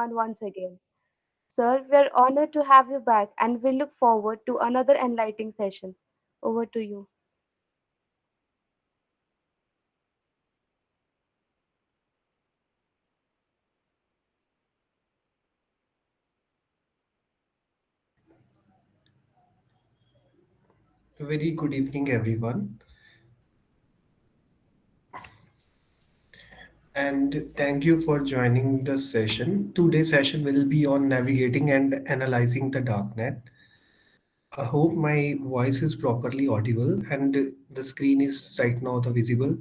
Aman once again. Sir, we are honored to have you back and we look forward to another enlightening session. Over to you. Very good evening, everyone, and thank you for joining the session. Today's session will be on navigating and analyzing the darknet. I hope my voice is properly audible and the screen is right now the visible.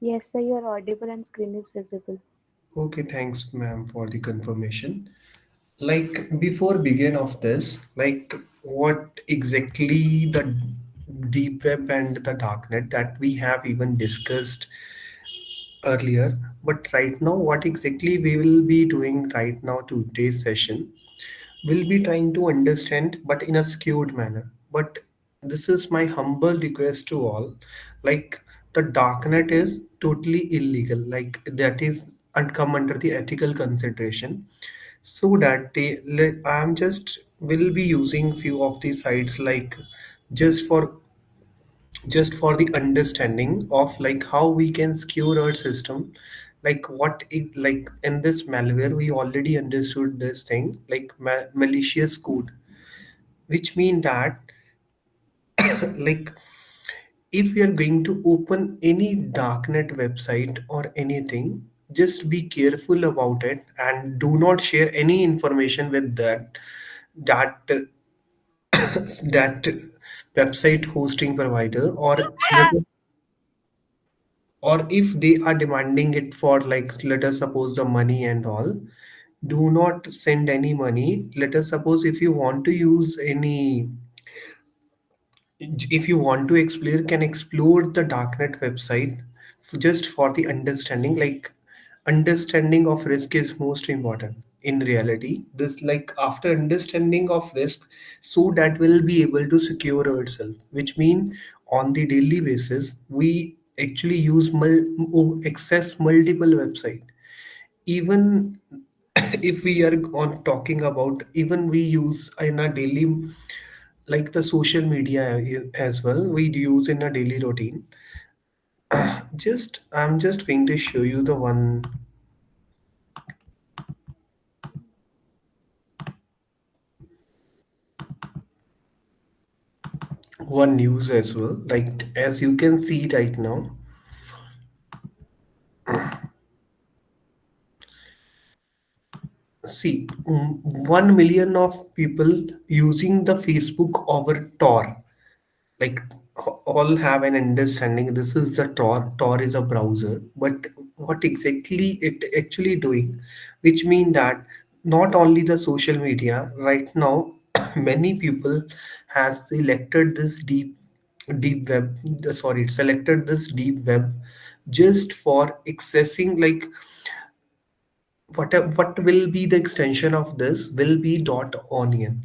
Yes, sir, you are audible and screen is visible. Okay, thanks, ma'am, for the confirmation. Like before begin of this, like what exactly the deep web and the darknet that we have even discussed earlier, but right now what exactly we will be doing right now today's session, we'll be trying to understand but in a skewed manner. But this is my humble request to all, like the darknet is totally illegal, like that is and come under the ethical consideration, so that I'm just will be using few of the sites like just for just for the understanding of like how we can secure our system, like what it like in this malware we already understood this thing like malicious code, which mean that like if we are going to open any darknet website or anything, just be careful about it and do not share any information with that that website hosting provider, or if they are demanding it for like let us suppose the money and all, do not send any money. Let us suppose if you want to use any, if you want to explore, can explore the darknet website just for the understanding, like understanding of risk is most important in reality. This like after understanding of risk, so that will be able to secure ourselves, which mean on the daily basis we actually use access multiple website. Even if we are on talking about, even we use in a daily, like the social media as well we use in a daily routine. Just I'm just going to show you the one news as well, like as you can see right now. See, 1 million of people using the Facebook over Tor, like all have an understanding this is the Tor is a browser, but what exactly it actually doing, which mean that not only the social media right now many people has selected this deep web, sorry, selected this deep web just for accessing, like what will be the extension of this will be dot onion.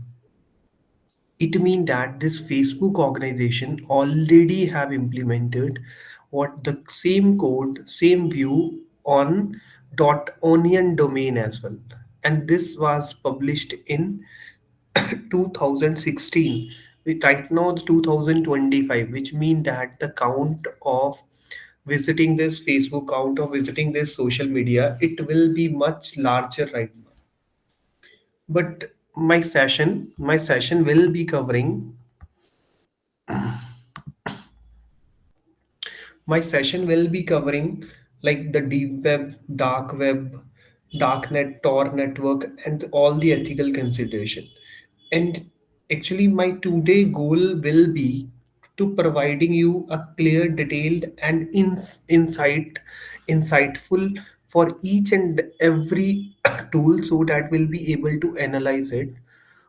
It means that this Facebook organization already have implemented what the same code, same view on .onion domain as well. And this was published in 2016. Right now, 2025, which means that the count of visiting this Facebook count or visiting this social media, it will be much larger right now. But my session will be covering My session will be covering like the deep web, dark web, darknet, Tor network, and all the ethical consideration. And actually, my today goal will be to providing you a clear, detailed, and insightful for each and every tool, so that we'll be able to analyze it,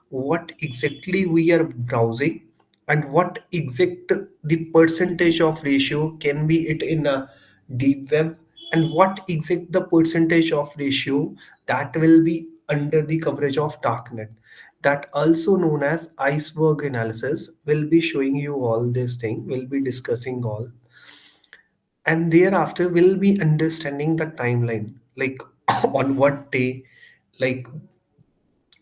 what exactly we are browsing, and what exact the percentage of ratio can be it in a deep web, and what exact the percentage of ratio that will be under the coverage of Darknet, that also known as iceberg analysis. Will be showing you all this thing, we'll be discussing all, and thereafter we'll be understanding the timeline, like on what day, like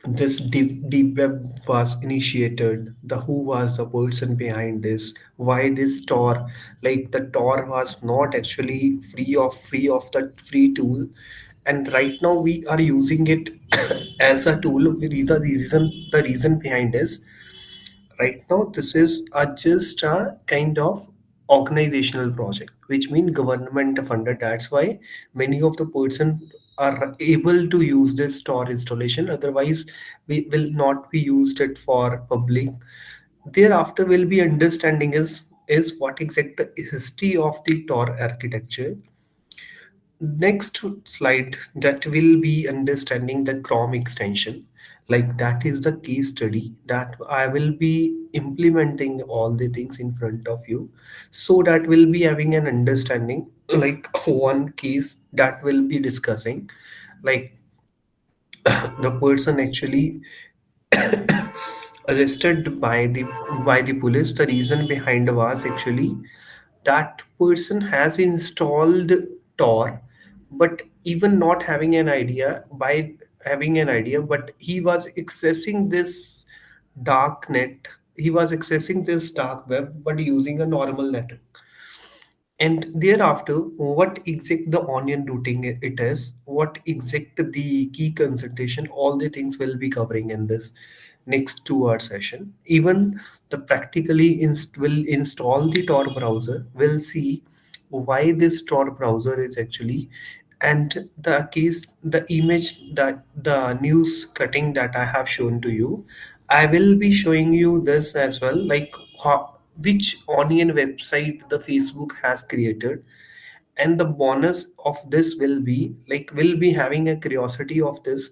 this deep web was initiated, the who was the person behind this, why this tor, like the tor was not actually free of the free tool, and right now we are using it as a tool. The reason behind is, right now this is just a kind of organizational project, which means government funded. That's why many of the person are able to use this store installation, otherwise we will not be used it for public. Thereafter we'll be understanding is what exact the history of the tor architecture. Next slide, that will be understanding the Chrome extension. Like that is the case study that I will be implementing all the things in front of you, so that we'll be having an understanding, like one case that we'll be discussing, like the person actually arrested by the police. The reason behind was actually that person has installed Tor, but even not having an idea, by having an idea, but he was accessing this dark net. He was accessing this dark web, but using a normal network. And thereafter, what exact the onion routing it is, what exact the key concentration, all the things will be covering in this next 2 hour session. Even the practically will install the Tor browser. We'll see why this Tor browser is actually, and the case, the image, that the news cutting that I have shown to you, I will be showing you this as well, like which onion website the Facebook has created. And the bonus of this will be, like we'll be having a curiosity of this,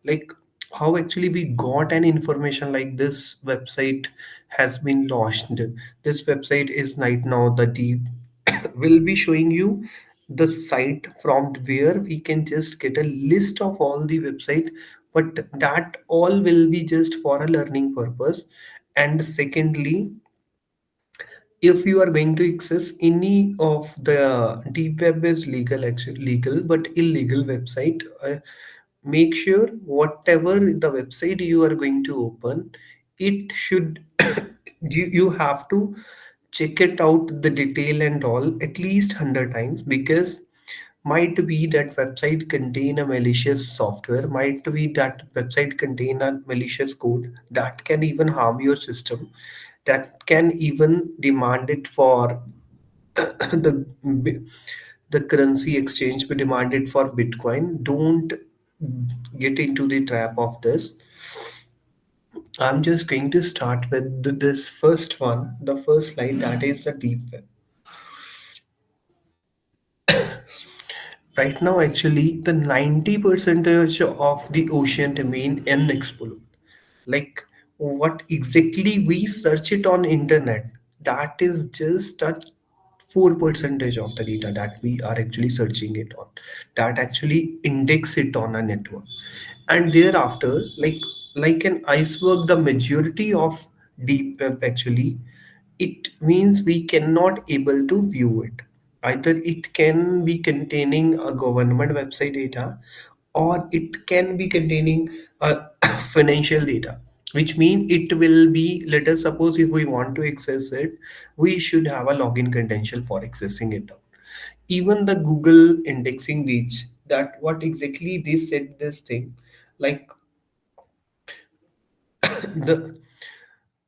like how actually we got an information like this website has been launched. This website is right now the deep will be showing you the site from where we can just get a list of all the website, but that all will be just for a learning purpose. And secondly, if you are going to access any of the deep web is legal, actually legal but illegal website, make sure whatever the website you are going to open, it should you have to check it out the detail and all at least 100 times, because might be that website contain a malicious software, might be that website contain a malicious code that can even harm your system, that can even demand it for the the currency exchange be demanded for Bitcoin. Don't get into the trap of this. I'm just going to start with this first one, the first slide, that is the deep web. Right now, actually, the 90 percentage of the ocean remain unexplored. Like what exactly we search it on internet, that is just a 4 percentage of the data that we are actually searching it on, that actually index it on a network. And thereafter, like an iceberg, the majority of deep web actually, it means we cannot able to view it. Either it can be containing a government website data, or it can be containing a financial data, which mean it will be, let us suppose if we want to access it, we should have a login credential for accessing it. Even the Google indexing page, that what exactly they said this thing, like the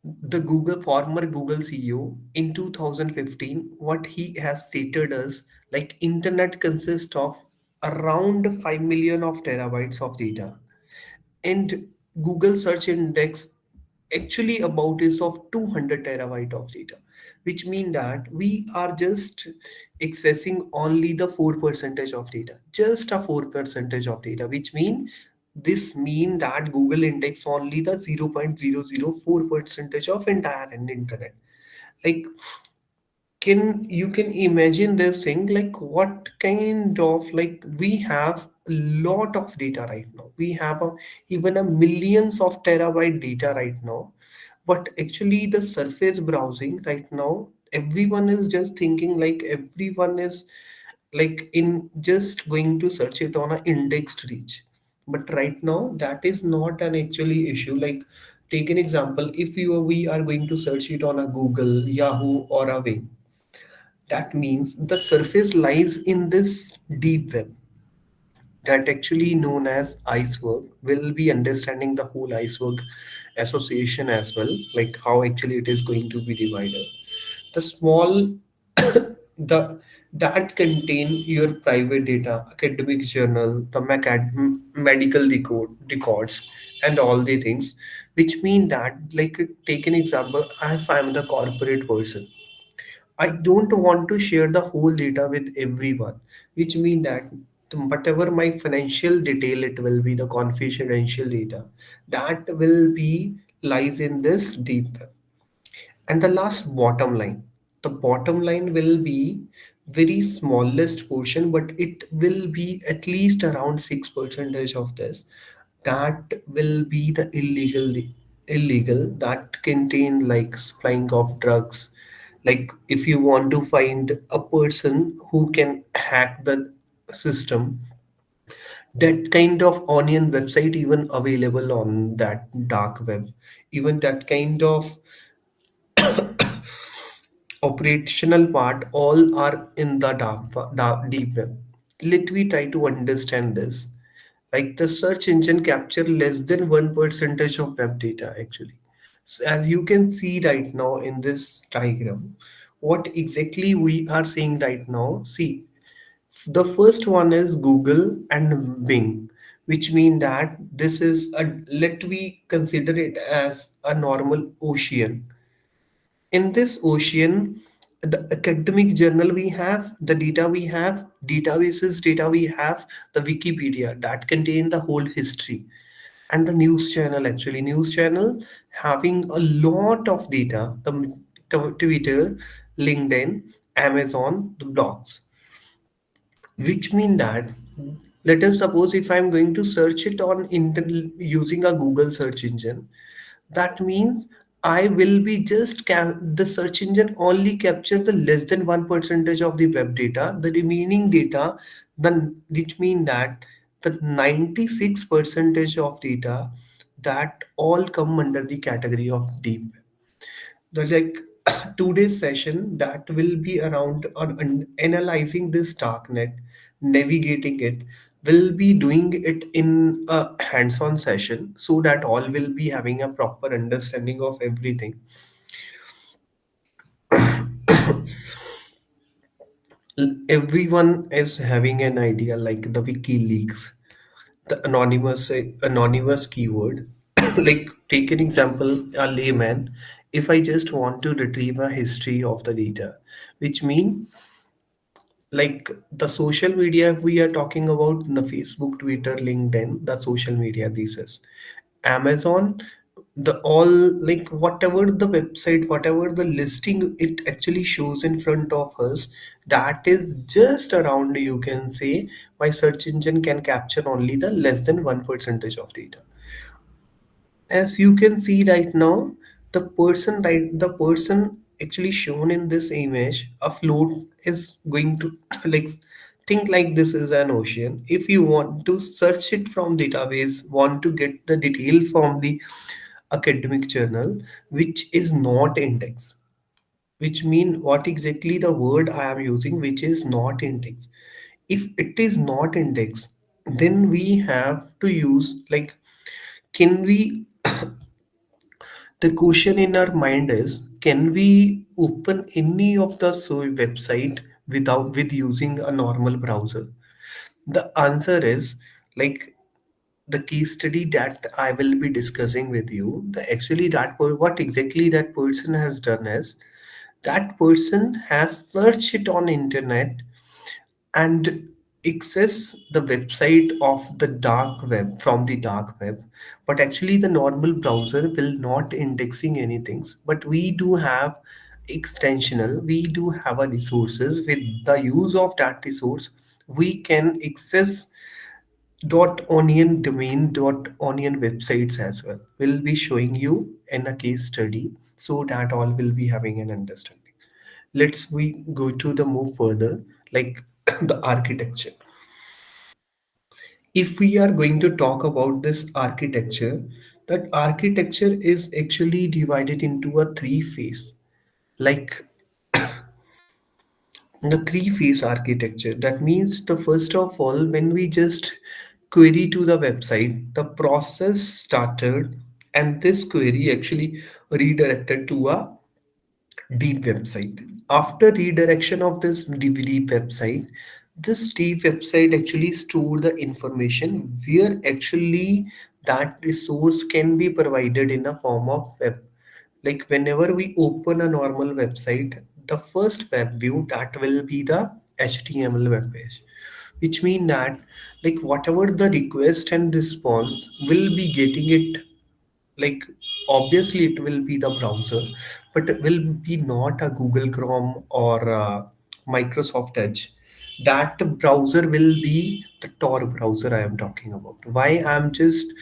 the Google former Google CEO in 2015, what he has stated is, like internet consists of around 5 million of terabytes of data, and Google search index actually about is of 200 terabyte of data, which mean that we are just accessing only the 4 percentage of data, just a 4 percentage of data, which mean this mean that Google index only the 0.004 percentage of entire internet. Like can you can imagine this thing, like what kind of, like we have a lot of data right now. We have even a millions of terabyte data right now. But actually, the surface browsing right now, everyone is just thinking like everyone is like in just going to search it on a indexed reach. But right now, that is not an actually issue. Like, take an example, if we are going to search it on a Google, Yahoo, or a Bing, that means the surface lies in this deep web that actually known as iceberg. Will be understanding the whole iceberg association as well, like how actually it is going to be divided. The small the that contain your private data, academic journal, the medical records, and all the things, which mean that, like, take an example, if I'm the corporate person, I don't want to share the whole data with everyone, which mean that whatever my financial detail, it will be the confidential data that will be lies in this deep web. And the last bottom line, the bottom line will be very smallest portion, but it will be at least around 6% of this. That will be the illegal that contain like supplying of drugs. Like if you want to find a person who can hack the system, that kind of onion website even available on that dark web, even that kind of operational part all are in the deep web. Let me try to understand this. Like the search engine capture less than 1% of web data actually. So as you can see right now in this diagram, what exactly we are seeing right now. See, the first one is Google and Bing, which mean that this is a, let we consider it as a normal ocean. In this ocean, the academic journal we have, the data we have, databases data we have, the Wikipedia that contain the whole history, and the news channel, actually news channel having a lot of data, the Twitter, LinkedIn, Amazon, the blogs, which mean that, let us suppose if I'm going to search it on internet using a Google search engine, that means I will be just the search engine only capture the less than 1% of the web data, the remaining data, then which mean that the 96 percentage of data that all come under the category of deep web. The like today's session that will be around on analyzing this darknet, navigating it. Will be doing it in a hands-on session so that all will be having a proper understanding of everything. Everyone is having an idea like the WikiLeaks, the anonymous keyword. Like take an example, a layman. If I just want to retrieve a history of the data, which mean like the social media we are talking about, the Facebook, Twitter, LinkedIn, the social media, this is Amazon, the all, like whatever the website, whatever the listing it actually shows in front of us, that is just around, you can say, my search engine can capture only the less than 1% of data. As you can see right now, the person actually shown in this image, a float is going to like think like this is an ocean. If you want to search it from database, want to get the detail from the academic journal, which is not index, which mean what exactly the word I am using, which is not index. If it is not index, then we have to use like, can we, the question in our mind is, can we open any of the website without with using a normal browser? The answer is like the case study that I will be discussing with you. The actually what exactly that person has done is, that person has searched it on internet and access the website of the dark web from the dark web, but actually the normal browser will not indexing anything, but we do have extensional, we do have a resources. With the use of that resource, we can access dot onion domain dot onion websites as well. We'll be showing you in a case study so that all will be having an understanding. Let's we go to the move further, like the architecture. If we are going to talk about this architecture, that architecture is actually divided into a three phase, like the three phase architecture. That means the first of all, when we just query to the website, the process started, and this query actually redirected to a deep website. After redirection of this deep website, this deep website actually store the information where actually that resource can be provided in a form of web. Like whenever we open a normal website, the first web view that will be the HTML web page, which mean that like whatever the request and response will be getting it, like obviously it will be the browser, but it will be not a Google Chrome or Microsoft Edge. That browser will be the Tor browser I am talking about. Why I'm just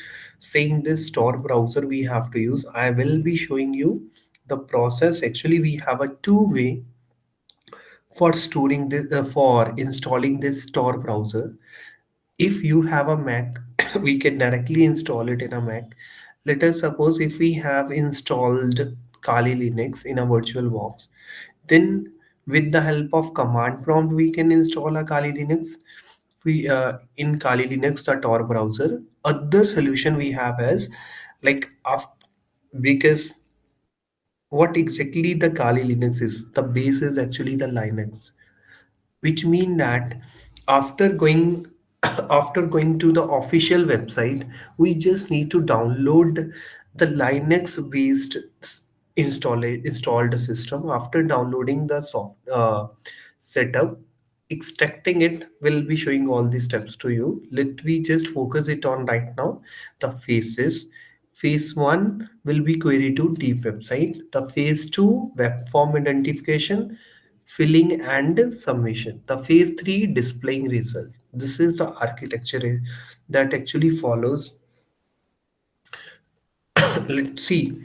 saying this Tor browser we have to use, I will be showing you the process. Actually we have a two-way for storing this, for installing this Tor browser. If you have a Mac, we can directly install it in a Mac. Let us suppose if we have installed Kali Linux in a virtual box, then with the help of command prompt, we can install a Kali Linux. We in Kali Linux, the Tor browser. Other solution we have is like because what exactly the Kali Linux is, the base is actually the Linux, which mean that after going after going to the official website, we just need to download the Linux based installed system. After downloading the setup, extracting it will be showing all these steps to you. Let we just focus it on right now the phases. Phase 1 will be query to deep website. The phase 2 web form identification, filling and submission. The phase 3 displaying result. This is the architecture that actually follows. Let's see.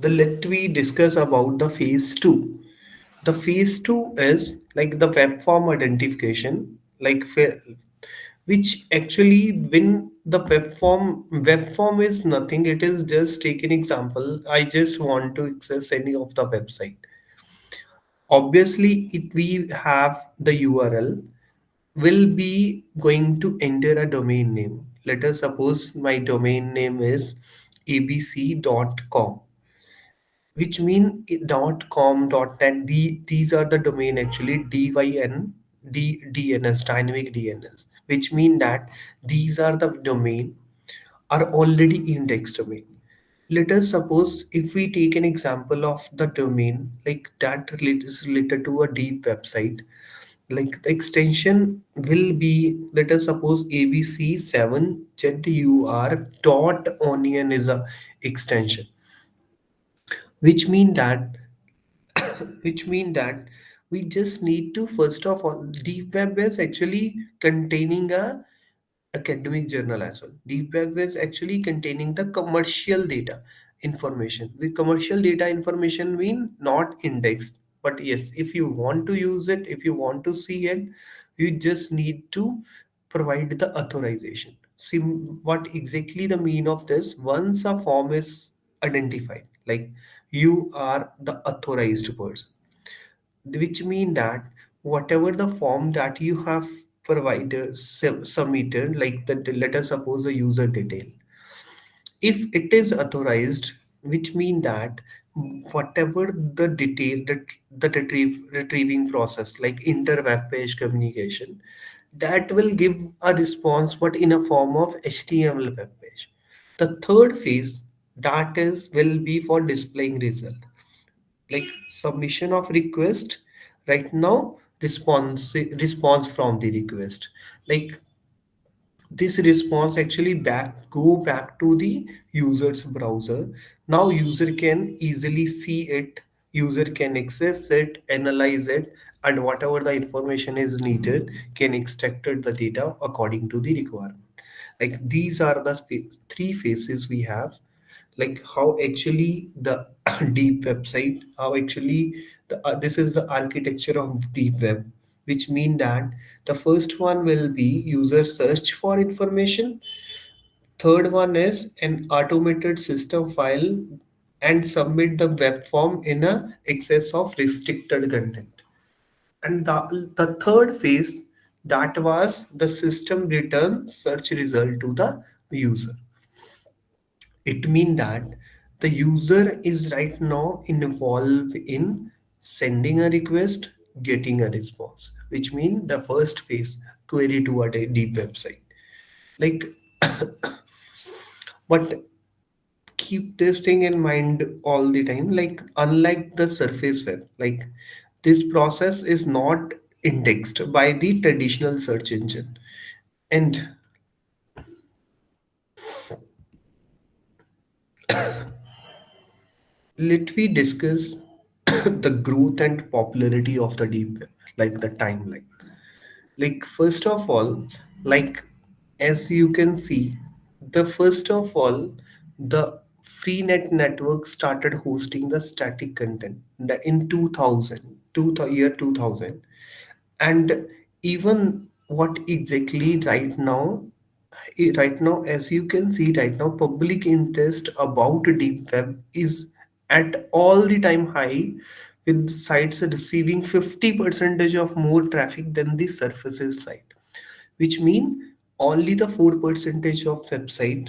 Let we discuss about the phase 2. The phase 2 is like the web form identification, like which actually when the web form is nothing, it is just take an example. I just want to access any of the website. Obviously, if we have the URL, will be going to enter a domain name. Let us suppose my domain name is abc.com, which mean .com, .net. These are the domain actually DNS, dynamic DNS, which mean that these are the domain are already indexed domain. Let us suppose if we take an example of the domain like that is related to a deep website, like the extension will be, let us suppose abc7zur dot onion is a extension, which mean that which mean that we just need to first of all, deep web is actually containing a academic journal as well. Deep web is actually containing the commercial data information. The commercial data information mean not indexed, but yes, if you want to use it, if you want to see it, you just need to provide the authorization. See what exactly the mean of this. Once a form is identified, like you are the authorized person, which mean that whatever the form that you have provided submitted, like the let us suppose the user detail, if it is authorized, which mean that whatever the detail that the retrieving process like inter web page communication, that will give a response but in a form of HTML web page. The third phase, that is will be for displaying result, like submission of request. Right now response from the request, like this response actually go back to the user's browser. Now user can easily see it, user can access it, analyze it, and whatever the information is needed can extract the data according to the requirement. Like these are the three phases we have, like how actually the deep website, how actually this is the architecture of deep web, which mean that the first one will be user search for information. Third one is an automated system file and submit the web form in a excess of restricted content. And the third phase, that was the system return search result to the user. It means that the user is right now involved in sending a request, getting a response, which means the first phase, query to a deep website. Like, but keep this thing in mind all the time. Like, unlike the surface web, like this process is not indexed by the traditional search engine. And let we discuss the growth and popularity of the deep web, like the timeline. Like first of all, like as you can see, the first of all, the freenet network started hosting the static content in 2000, year 2000. And even what exactly right now, right now, as you can see right now, public interest about deep web is at all the time high, with sites receiving 50 percentage of more traffic than the surfaces site, which mean only the 4 percentage of website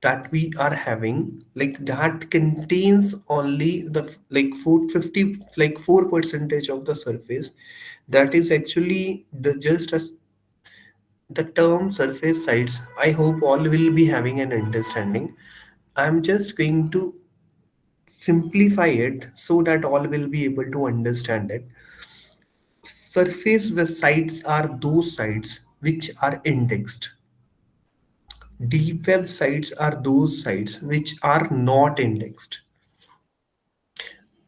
that we are having, like that contains only the like 450, like 4 percentage of the surface. That is actually the just as the term surface sites. I hope all will be having an understanding. I'm just going to simplify it so that all will be able to understand it. Surface web sites are those sites which are indexed. Deep web sites are those sites which are not indexed.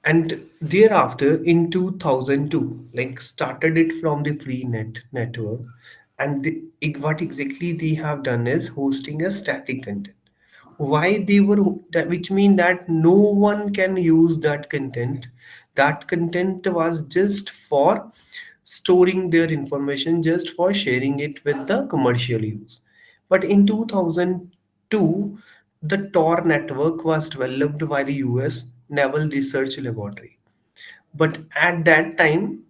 And thereafter in 2002, like started it from the free net network. And what exactly they have done is hosting a static content. Why they were which mean that no one can use that content. That content was just for storing their information, just for sharing it with the commercial use. But in 2002, the tor network was developed by the US Naval Research Laboratory. But at that time,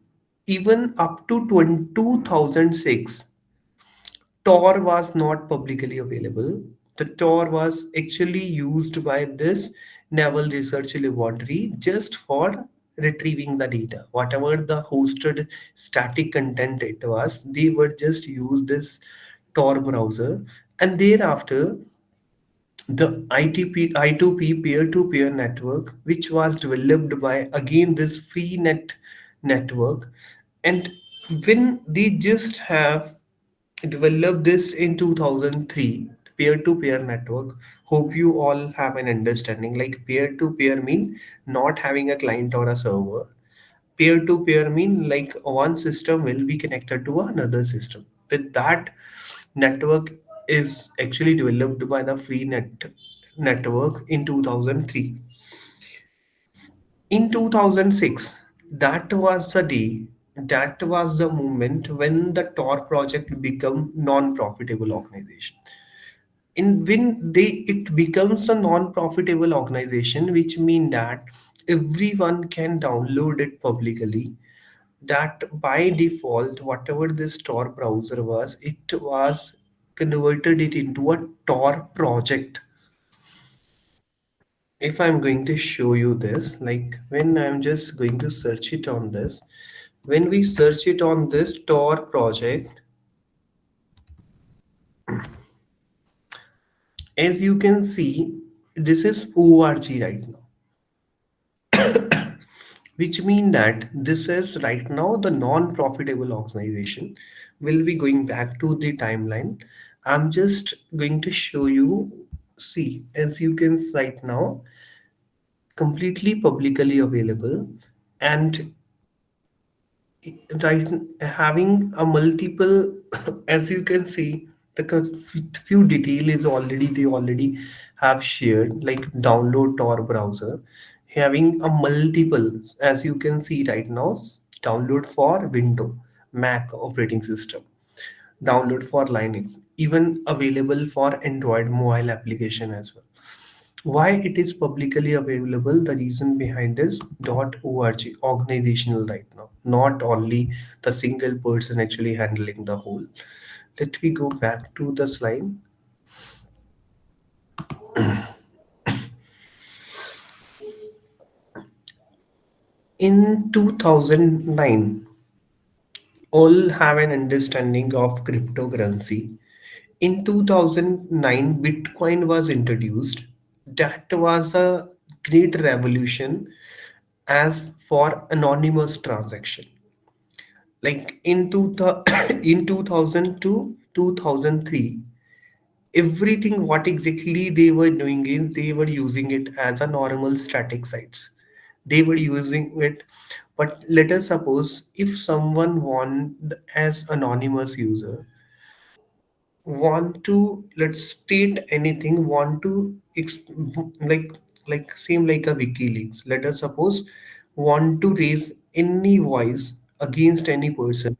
even up to 2006, Tor was not publicly available. The Tor was actually used by this Naval Research Laboratory just for retrieving the data. Whatever the hosted static content it was, they were just use this Tor browser. And thereafter, the I2P peer-to-peer network, which was developed by again this freenet network. And when they just have developed this in 2003, peer-to-peer network, hope you all have an understanding. Like peer-to-peer mean not having a client or a server. Peer-to-peer mean like one system will be connected to another system. With that, network is actually developed by the freenet network in 2003. In 2006, that was the day, that was the moment when the Tor project became non-profitable organization. In when they it becomes a non-profitable organization, which mean that everyone can download it publicly. That by default, whatever this Tor browser was, it was converted it into a Tor project. If I'm going to show you this, like when I'm just going to search it on this, when we search it on this Tor project, as you can see, this is org right now, which mean that this is right now the non-profitable organization. Will be going back to the timeline. I'm just going to show you. See, as you can see right now, completely publicly available, and right having a multiple as you can see the few detail is already they already have shared, like download Tor browser having a multiple, as you can see right now, download for Windows, Mac operating system, download for Linux, even available for Android mobile application as well. Why it is publicly available? The reason behind is .org organizational right now, not only the single person actually handling the whole. Let me go back to the slide. In 2009, all have an understanding of cryptocurrency. In 2009, Bitcoin was introduced. That was a great revolution as for anonymous transaction. Like in 2002, 2003, everything what exactly they were doing is they were using it as a normal static sites. They were using it, but let us suppose if someone want as anonymous user want to, let's state anything, want to like same like a WikiLeaks, let us suppose want to raise any voice against any person,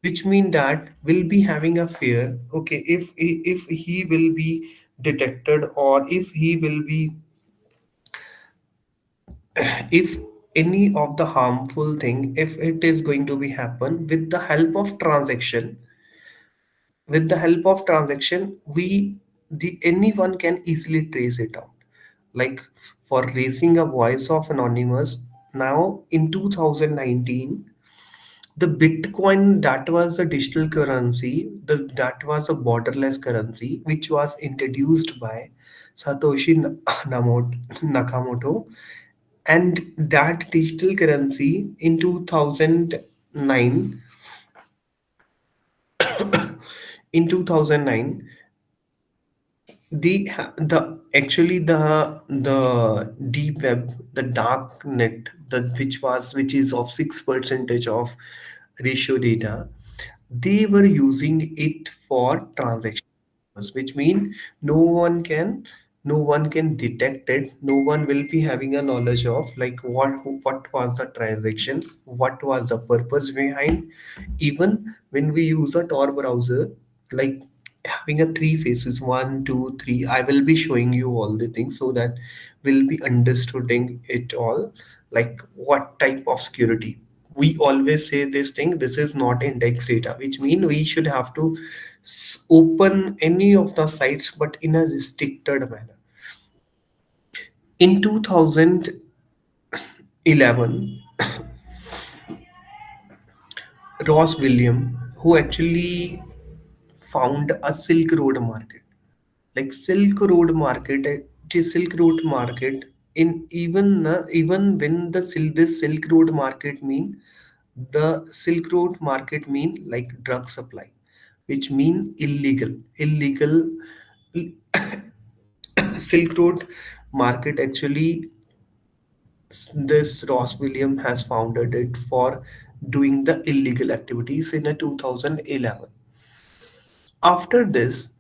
which mean that will be having a fear. Okay, if he will be detected, or if he will be, if any of the harmful thing, if it is going to be happen with the help of transaction, with the help of transaction, we, the anyone can easily trace it out. Like for raising a voice of anonymous, now in 2019, the Bitcoin, that was a digital currency, that was a borderless currency which was introduced by Satoshi Nakamoto. And that digital currency in 2009, in 2009, the actually the deep web, the dark net, the which is of 6 percentage of ratio data, they were using it for transaction, which mean no one can, no one can detect it, no one will be having a knowledge of like what was the transaction, what was the purpose behind. Even when we use a Tor browser, like having a three faces, one, two, three, I will be showing you all the things so that we'll be understanding it all, like what type of security. We always say this thing, this is not index data, which mean we should have to open any of the sites but in a restricted manner. In 2011, Ross William, who actually found a Silk Road market, like Silk Road market, it is Silk Road market. In even even when the this Silk Road market mean, the Silk Road market mean like drug supply, which mean illegal Silk Road market actually. This Ross William has founded it for doing the illegal activities in a 2011. After this,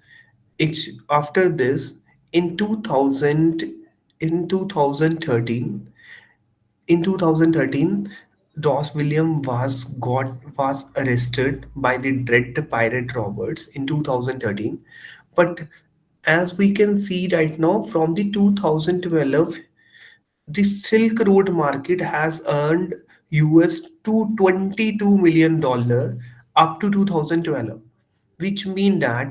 after this, in 2000, in 2013, in 2013, Ross William was arrested by the Dread Pirate Roberts in 2013. But as we can see right now, from the 2012, the Silk Road market has earned US $222 million up to 2012, which mean that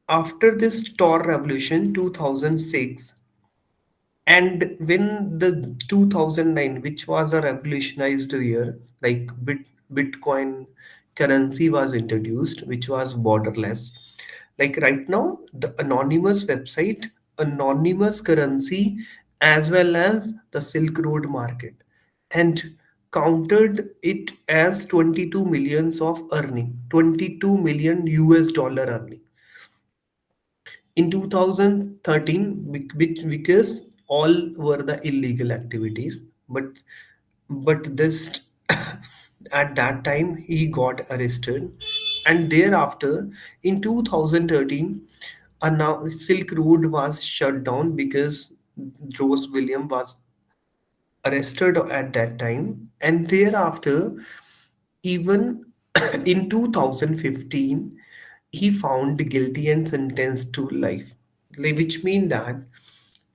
after this Tor revolution 2006, and when the 2009, which was a revolutionized year, like Bitcoin currency was introduced, which was borderless. Like right now, the anonymous website, anonymous currency, as well as the Silk Road market, and counted it as 22 millions of earning, 22 million US dollar earning in 2013, because all were the illegal activities. But this at that time he got arrested, And thereafter, in 2013, Silk Road was shut down because Rose William was arrested at that time. And thereafter, even in 2015, he found guilty and sentenced to life. Which mean that,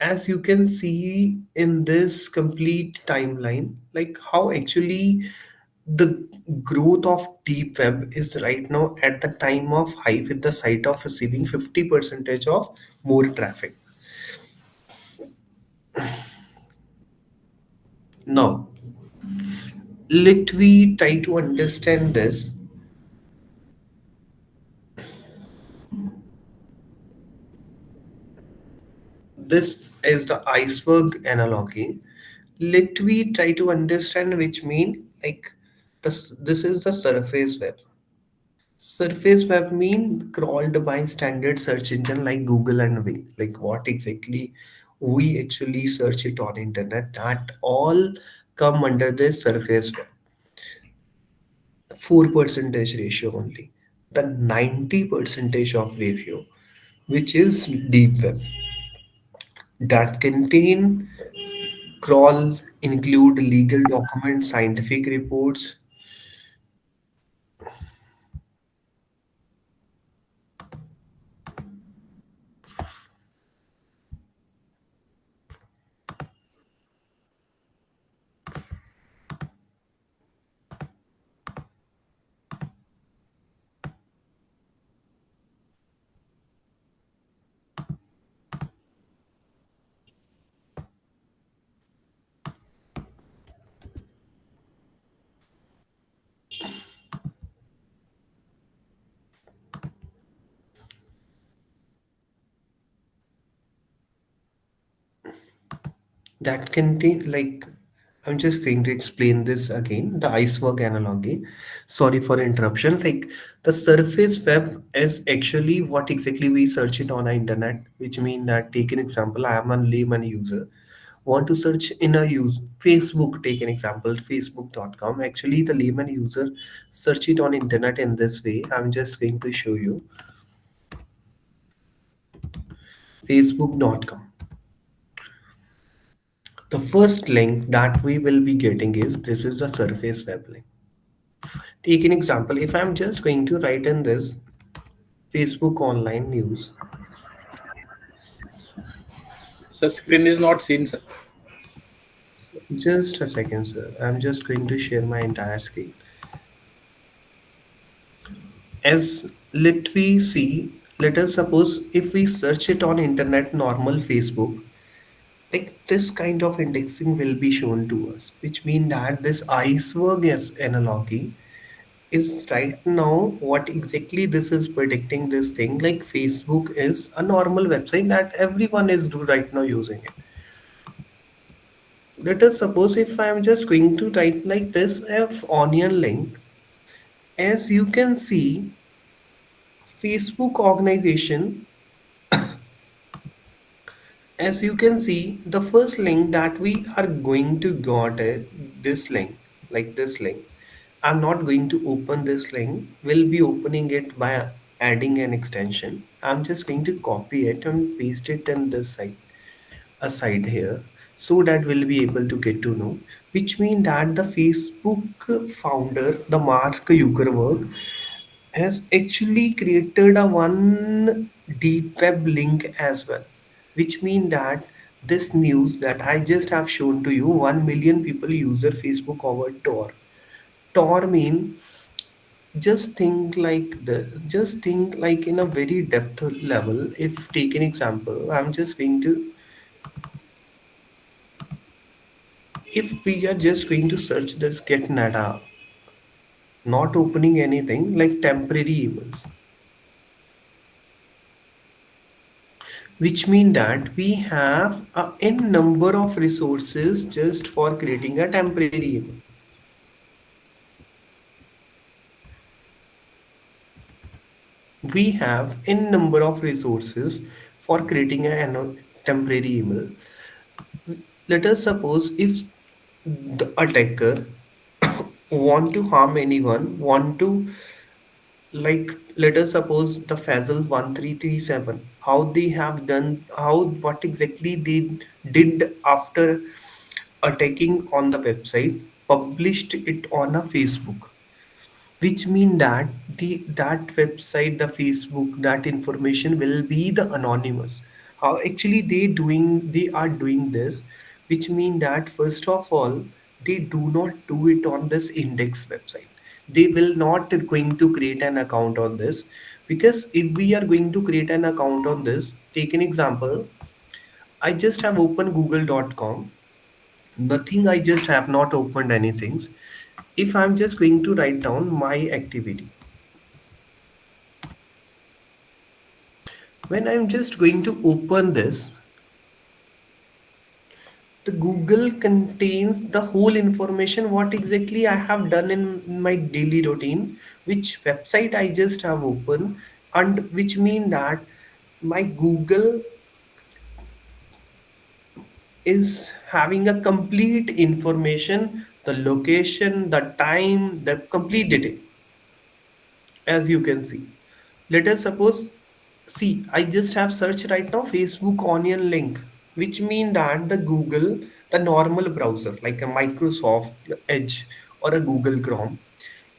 as you can see in this complete timeline, like how actually the growth of deep web is right now at the time of high, with the site of receiving 50 percentage of more traffic. Now, let we try to understand this. This is the iceberg analogy. Let we try to understand, which mean like this is the surface web. Surface web mean crawled by standard search engine like Google and Bing. Like what exactly we actually search it on internet, that all come under this surface web. 4 percentage ratio only. The 90 percentage of ratio, which is deep web, that contain crawl, include legal documents, scientific reports. That contain like, I'm just going to explain this again, the iceberg analogy. Sorry for interruption. Like the surface web is actually what exactly we search it on the internet, which mean that, take an example, I am a layman user, want to search in a use Facebook, take an example, facebook.com. Actually the layman user search it on internet in this way. I'm just going to show you facebook.com. The first link that we will be getting is, this is the surface web link. Take an example, if I'm just going to write in this Facebook online news, Sir, screen is not seen, sir. just a second, sir. I'm just going to share my entire screen. As let we see, let us suppose if we search it on internet, normal Facebook, like this kind of indexing will be shown to us, which mean that this iceberg as analogy is right now what exactly this is predicting this thing. Like Facebook is a normal website that everyone is do right now using it. Let us suppose if I am just going to write like this f onion link, as you can see, Facebook organization, as you can see, the first link that we are going to got it, this link, like this link. I'm not going to open this link. We'll be opening it by adding an extension. I'm just going to copy it and paste it in this side, aside here, so that we'll be able to get to know. Which mean that the Facebook founder, the Mark Zuckerberg, has actually created a one deep web link as well, which mean that this news that I just have shown to you, 1 million people use their Facebook over Tor. Tor mean, just think like in a very depth level. If take an example, I'm just going to, if we are just going to search this get nada, not opening anything, like temporary emails, which mean that we have a n number of resources just for creating a temporary email. We have n number of resources for creating a temporary email. Let us suppose if the attacker want to harm anyone, want to like let us suppose the Faisal 1337, how they have done, how what exactly they did after attacking on the website, published it on a Facebook, which mean that that website, the Facebook, that information will be the anonymous. How actually they are doing this, which mean that first of all, they do not do it on this index website. They will not going to create an account on this, because if we are going to create an account on this, take an example. I just have opened google.com. Nothing, I just have not opened anything. If I'm just going to write down my activity, when I'm just going to open this, the Google contains the whole information what exactly I have done in my daily routine, which website I just have opened, and which mean that my Google is having a complete information, the location, the time, the complete detail, as you can see. Let us suppose, see, I just have searched right now Facebook onion link, which mean that the Google, the normal browser like a Microsoft Edge or a Google Chrome,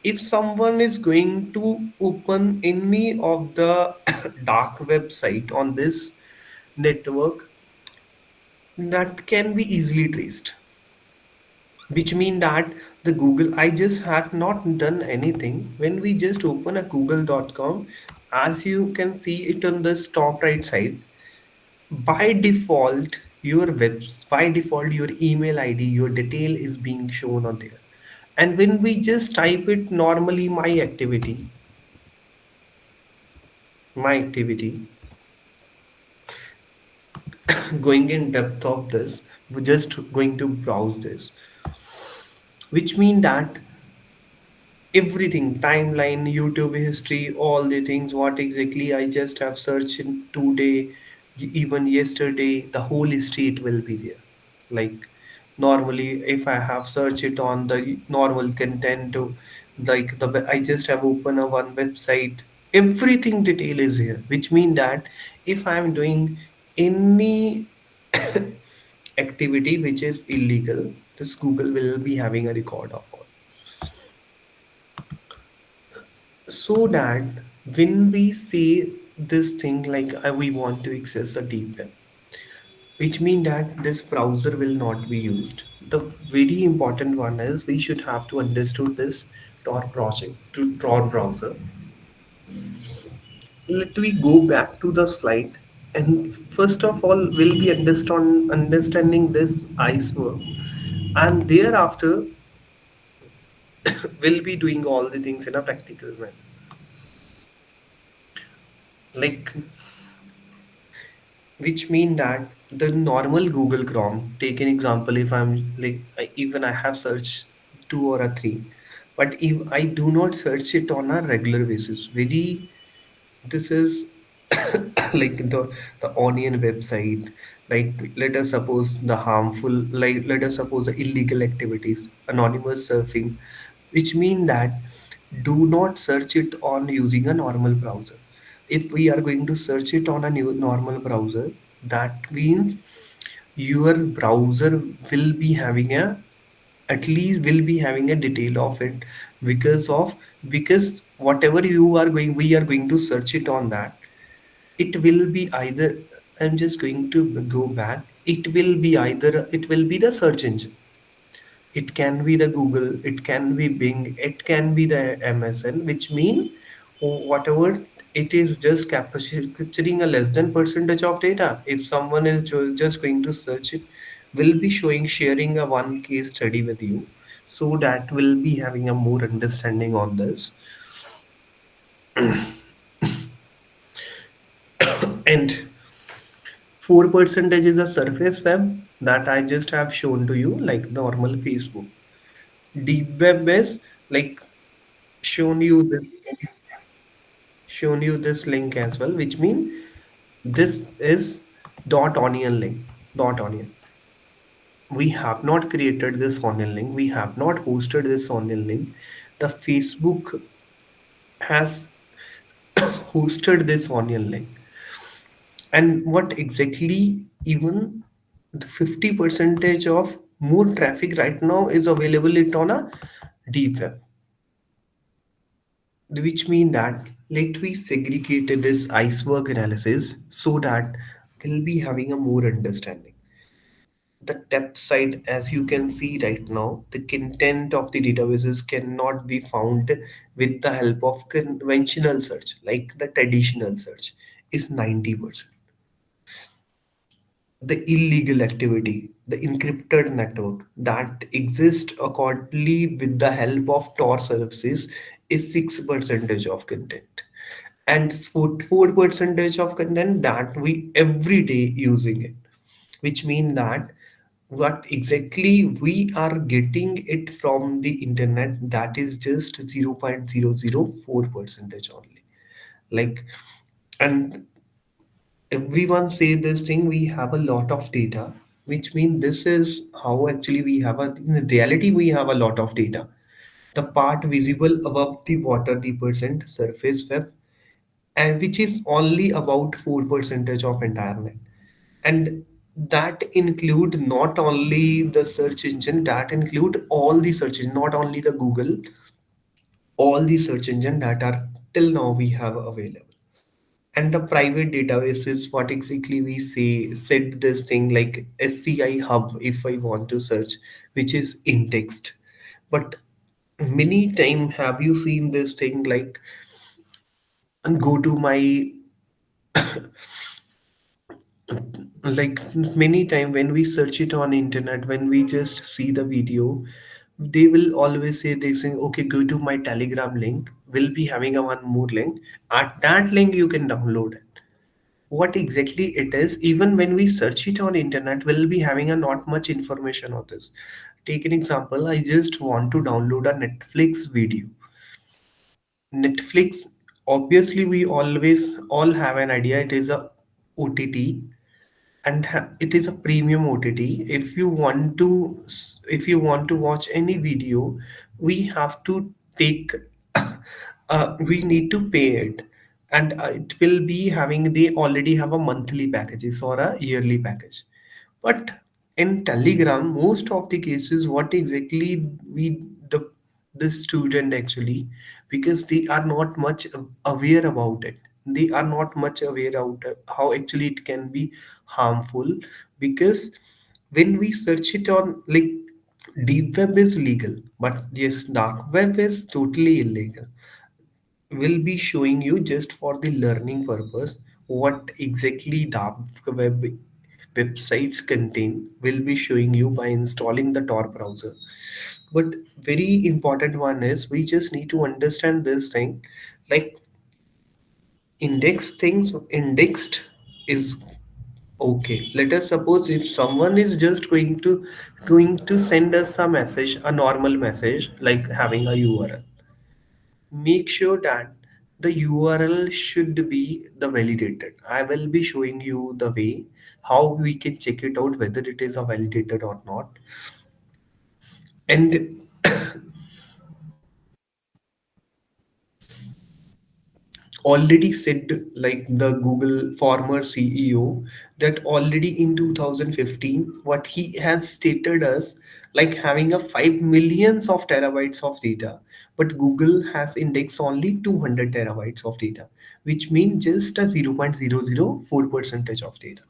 if someone is going to open any of the dark website on this network, that can be easily traced, which mean that the Google, I just have not done anything. When we just open a google.com, as you can see it on this top right side, by default by default your email id, your detail is being shown on there. And when we just type it normally, my activity, going in depth of this, we're just going to browse this, which mean that everything, timeline, YouTube history, all the things what exactly I just have searched in today, even yesterday, the whole history it will be there. Like normally if I have searched it on the normal content to, like I just have opened a one website, everything detail is here, which mean that if I am doing any activity which is illegal, this Google will be having a record of all. So that when we say this thing like we want to access the deep web, which mean that this browser will not be used. The very important one is we should have to understood this Tor project to Tor browser. Let we go back to the slide, and first of all we'll be understanding this iceberg, and thereafter we'll be doing all the things in a practical manner. Like, which mean that the normal Google Chrome, take an example, if I'm like even I have searched two or a three, but if I do not search it on a regular basis, very, this is like the onion website, like let us suppose the harmful, like let us suppose the illegal activities, anonymous surfing, which mean that do not search it on using a normal browser. If we are going to search it on a new normal browser, that means your browser will be having a, at least will be having a detail of it, because of, because whatever you are going, we are going to search it on that, it will be either, I'm just going to go back, it will be either, it will be the search engine, it can be the Google, it can be Bing, it can be the MSN, which mean whatever, it is just capturing a less than percentage of data. If someone is just going to search it, will be showing, sharing a one case study with you, so that will be having a more understanding on this. And 4 percentage is a surface web that I just have shown to you, like normal Facebook. Deep web is like shown you this, shown you this link as well, which mean this is dot onion link. Dot onion. We have not created this onion link. We have not hosted this onion link. The Facebook has. hosted this onion link, and what exactly even the 50 percentage of more traffic right now is available it on a deep web, which mean that let we segregate this iceberg analysis so that we'll be having a more understanding. The depth side, as you can see right now, the content of the databases cannot be found with the help of conventional search, like the traditional search is 90%. The illegal activity, the encrypted network that exists accordingly with the help of Tor services is 6% of content. And 4 percentage of content that we every day using it, which mean that what exactly we are getting it from the internet, that is just 0.004 percentage only. Like, and everyone say this thing, we have a lot of data, which means this is how actually we have a, in reality we have a lot of data. The part visible above the water, the percent surface web, and which is only about 4 percentage of entire net. And that include not only the search engine, that include all the search engine, not only the Google, all the search engine that are till now we have available. And the private database is what exactly we say said this thing like SCI hub if I want to search, which is indexed. But many time have you seen this thing like go to my, like many time when we search it on internet, when we just see the video, they will always say they say okay, go to my telegram link, we'll be having a one more link, at that link you can download it. What exactly it is, even when we search it on internet, we'll be having a not much information on this. Take an example, I just want to download a Netflix video. Netflix, obviously we always all have an idea it is a OTT, and it is a premium OTT. If you want to if you want to watch any video, we have to take we need to pay it, and it will be having, they already have a monthly packages or a yearly package. But in Telegram, most of the cases, what exactly we the student actually, because they are not much aware about it. They are not much aware of how actually it can be harmful. Because when we search it on like deep web is legal, but yes, dark web is totally illegal. Will be showing you just for the learning purpose what exactly dark web websites contain, will be showing you by installing the Tor browser. But very important one is we just need to understand this thing, like index things indexed is okay. Let us suppose if someone is just going to send us a message, a normal message like having a URL, make sure that the URL should be the validated. I will be showing you the way how we can check it out whether it is a validated or not. And already said like the Google former CEO that already in 2015 what he has stated as like having a 5 millions of terabytes of data, but Google has indexed only 200 terabytes of data, which means just a 0.004 percentage of data.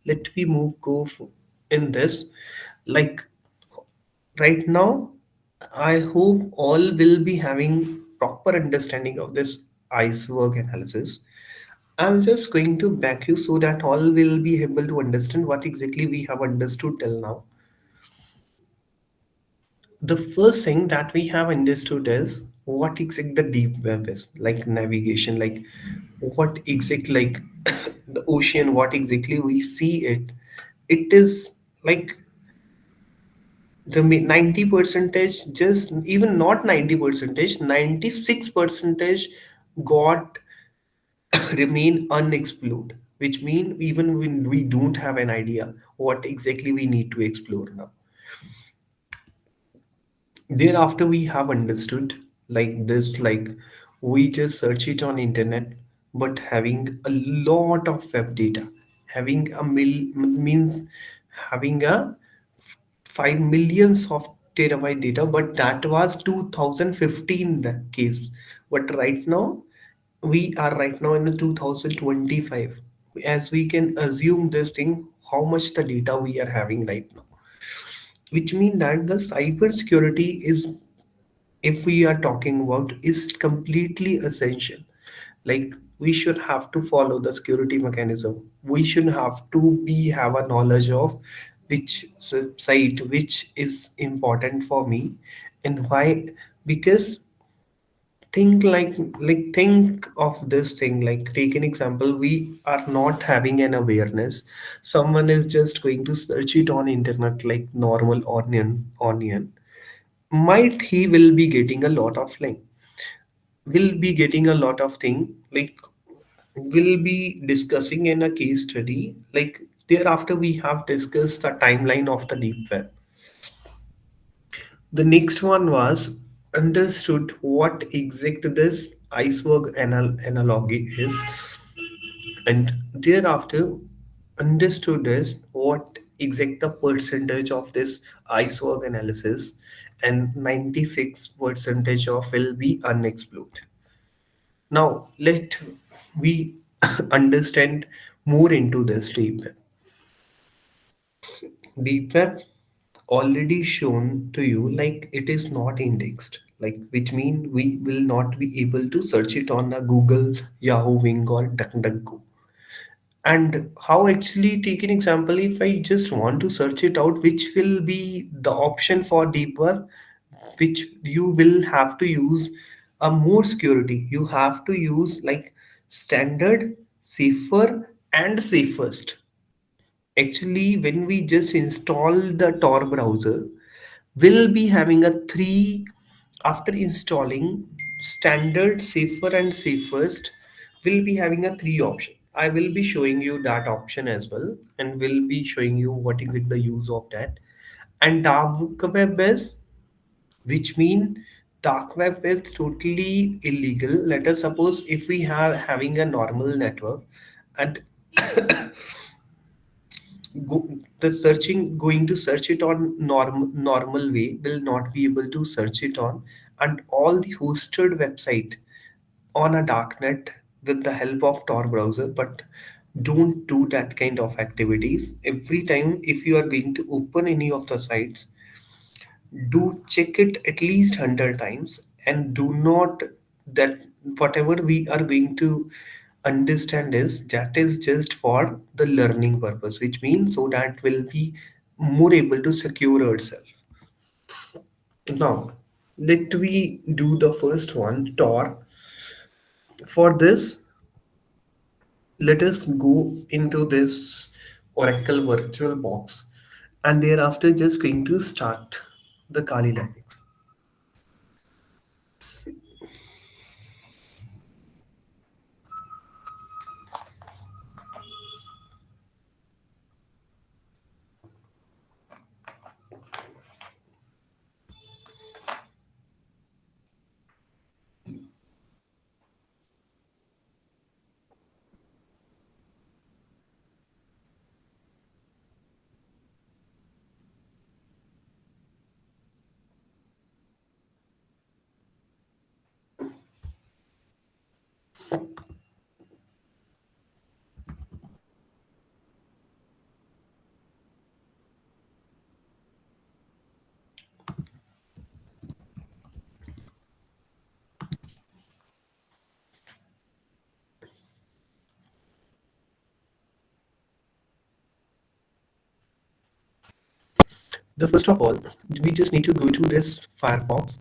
Let we move go in this, like right now I hope all will be having proper understanding of this iceberg analysis. I'm just going to back you so that all will be able to understand what exactly we have understood till now. The first thing that we have understood is what exactly the deep web is, like navigation, like what exactly like the ocean, what exactly we see it. It is like the 90 percentage, just even not 90 percentage, 96 percentage got remain unexplored, which mean even when we don't have an idea what exactly we need to explore now. Thereafter we have understood like this, like we just search it on internet, but having a lot of web data. Having a means having a 5 millions of terabyte data, but that was 2015 the case. But right now, we are right now in the 2025. As we can assume this thing, how much the data we are having right now, which means that the cyber security is, if we are talking about, is completely essential. Like, we should have to follow the security mechanism. We should have to be have a knowledge of which site which is important for me and why. Because think of this thing, like take an example, we are not having an awareness. Someone is just going to search it on internet like normal onion. Might he will be getting a lot of link, will be getting a lot of thing, like we'll be discussing in a case study. Like, thereafter we have discussed the timeline of the deep web. The next one was understood what exact this iceberg analogy is, and thereafter understood is what exact the percentage of this iceberg analysis, and 96 percentage of will be unexplored. Now let we understand more into this deep web. Deep web already shown to you, like it is not indexed, like which mean we will not be able to search it on a Google, Yahoo, Wing or DuckDuckGo. And how, actually take an example, if I just want to search it out, which will be the option for deep web, which you will have to use a more security. You have to use like standard, safer and safest. Actually, when we just install the Tor browser, we'll be having a three, after installing standard, safer, and safest, we'll be having a three option. I will be showing you that option as well, and will be showing you what is it the use of that. And dark web is, which mean dark web is totally illegal. Let us suppose if we are having a normal network, and the searching going to search it on normal way will not be able to search it on, and all the hosted website on a darknet with the help of Tor browser. But don't do that kind of activities. Every time if you are going to open any of the sites, do check it at least 100 times, and do not, that whatever we are going to understand is that is just for the learning purpose, which means so that will be more able to secure ourselves. Now let we do the first one, Tor. For this, let us go into this Oracle virtual box, and thereafter just going to start the Kali Linux. The first of all, we just need to go to this Firefox.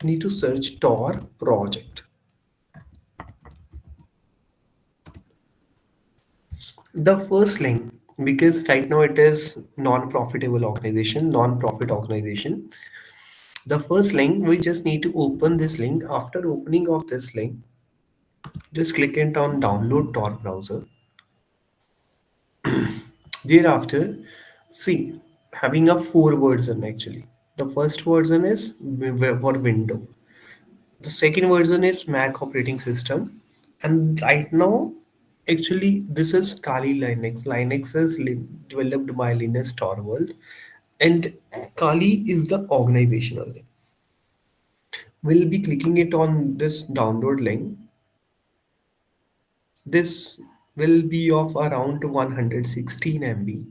Need to search Tor project. The first link, because right now it is non-profitable organization, non-profit organization. The first link, we just need to open this link. After opening of this link, just click it on download Tor browser. Thereafter, see, having a four version actually. The first version is for Windows. The second version is Mac operating system, and right now, actually, this is Kali Linux. Linux is developed by Linus Torvald, and Kali is the organizational name. We'll be clicking it on this download link. This will be of around 116 MB.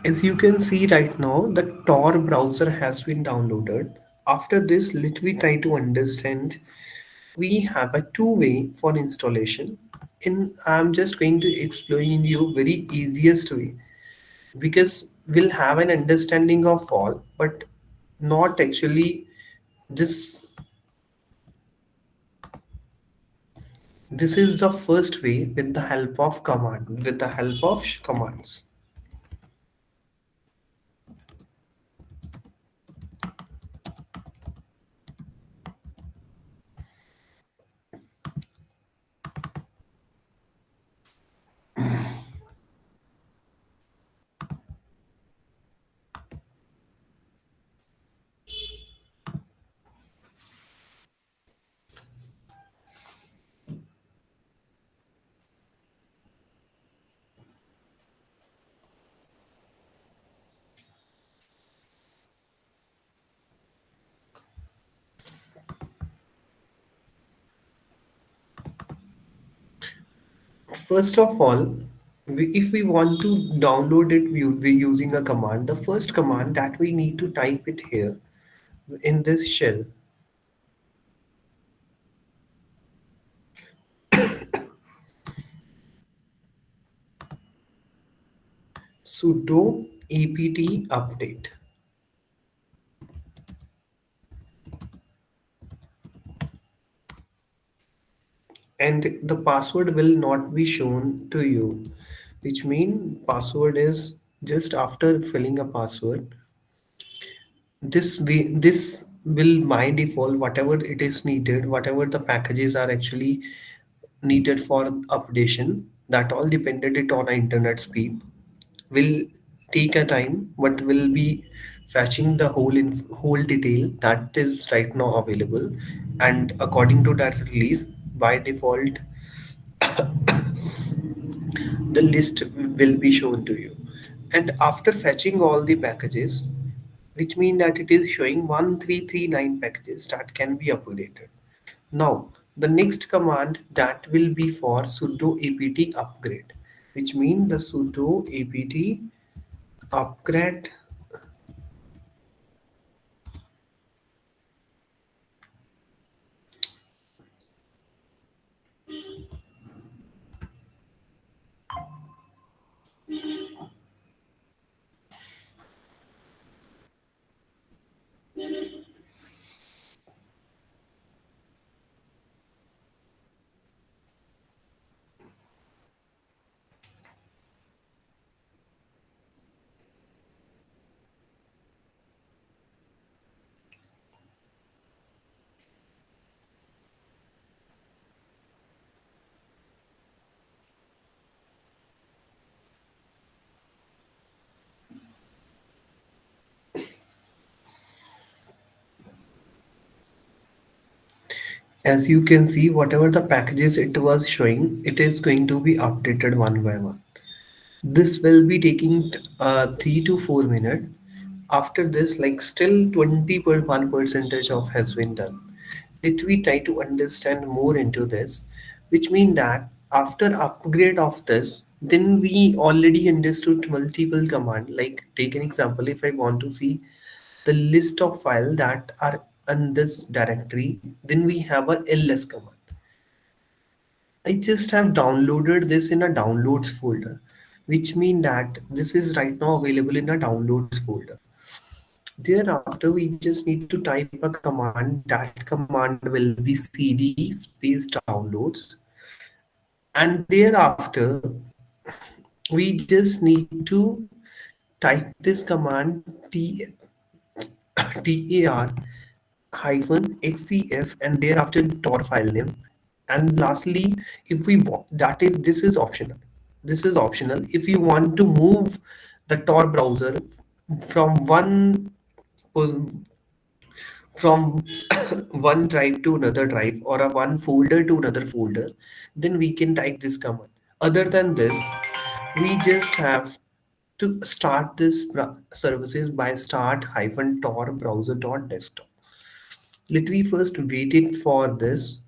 As you can see right now, the Tor browser has been downloaded. After this, let me try to understand. We have a two-way for installation. I'm just going to explain you very easiest way because we'll have an understanding of all, but not actually this. This is the first way with the help of command, with the help of commands. First of all, if we want to download it, we using a command. The first command that we need to type it here in this shell, sudo apt update, and the password will not be shown to you, which mean password is just after filling a password. This will by default whatever it is needed, whatever the packages are actually needed for updation, that all depended it on internet speed, will take a time but will be fetching the whole detail that is right now available, and according to that release, by default the list will be shown to you. And after fetching all the packages, which mean that it is showing 1339 packages that can be updated. Now, the next command that will be for sudo apt upgrade, which means the sudo apt upgrade. As you can see, whatever the packages it was showing, it is going to be updated one by one. This will be taking 3 to 4 minutes. After this, like still 20.1 percentage of has been done. Let we try to understand more into this, which mean that after upgrade of this, then we already understood multiple command. Like take an example, if I want to see the list of file that are in this directory, then we have a ls command. I just have downloaded this in a downloads folder, which mean that this is right now available in a downloads folder. Thereafter, we just need to type a command. That command will be cd space downloads, and thereafter we just need to type this command tar hyphen xcf and thereafter tor file name. And lastly, if we that is this is optional. This is optional. If you want to move the tor browser from from one drive to another drive or a one folder to another folder, then we can type this command. Other than this, we just have to start this services by start hyphen tor browser dot desktop. Let me first wait it for this.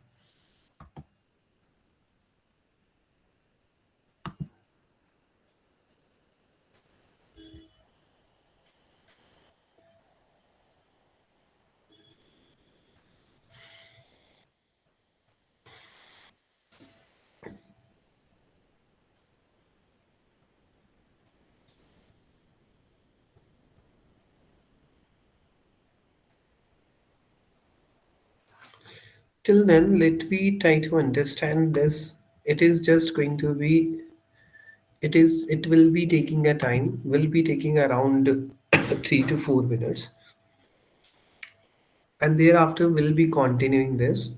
Till then, let me try to understand this. It is just going to be, it will be taking a time, will be taking around 3 to 4 minutes. And thereafter, we'll be continuing this.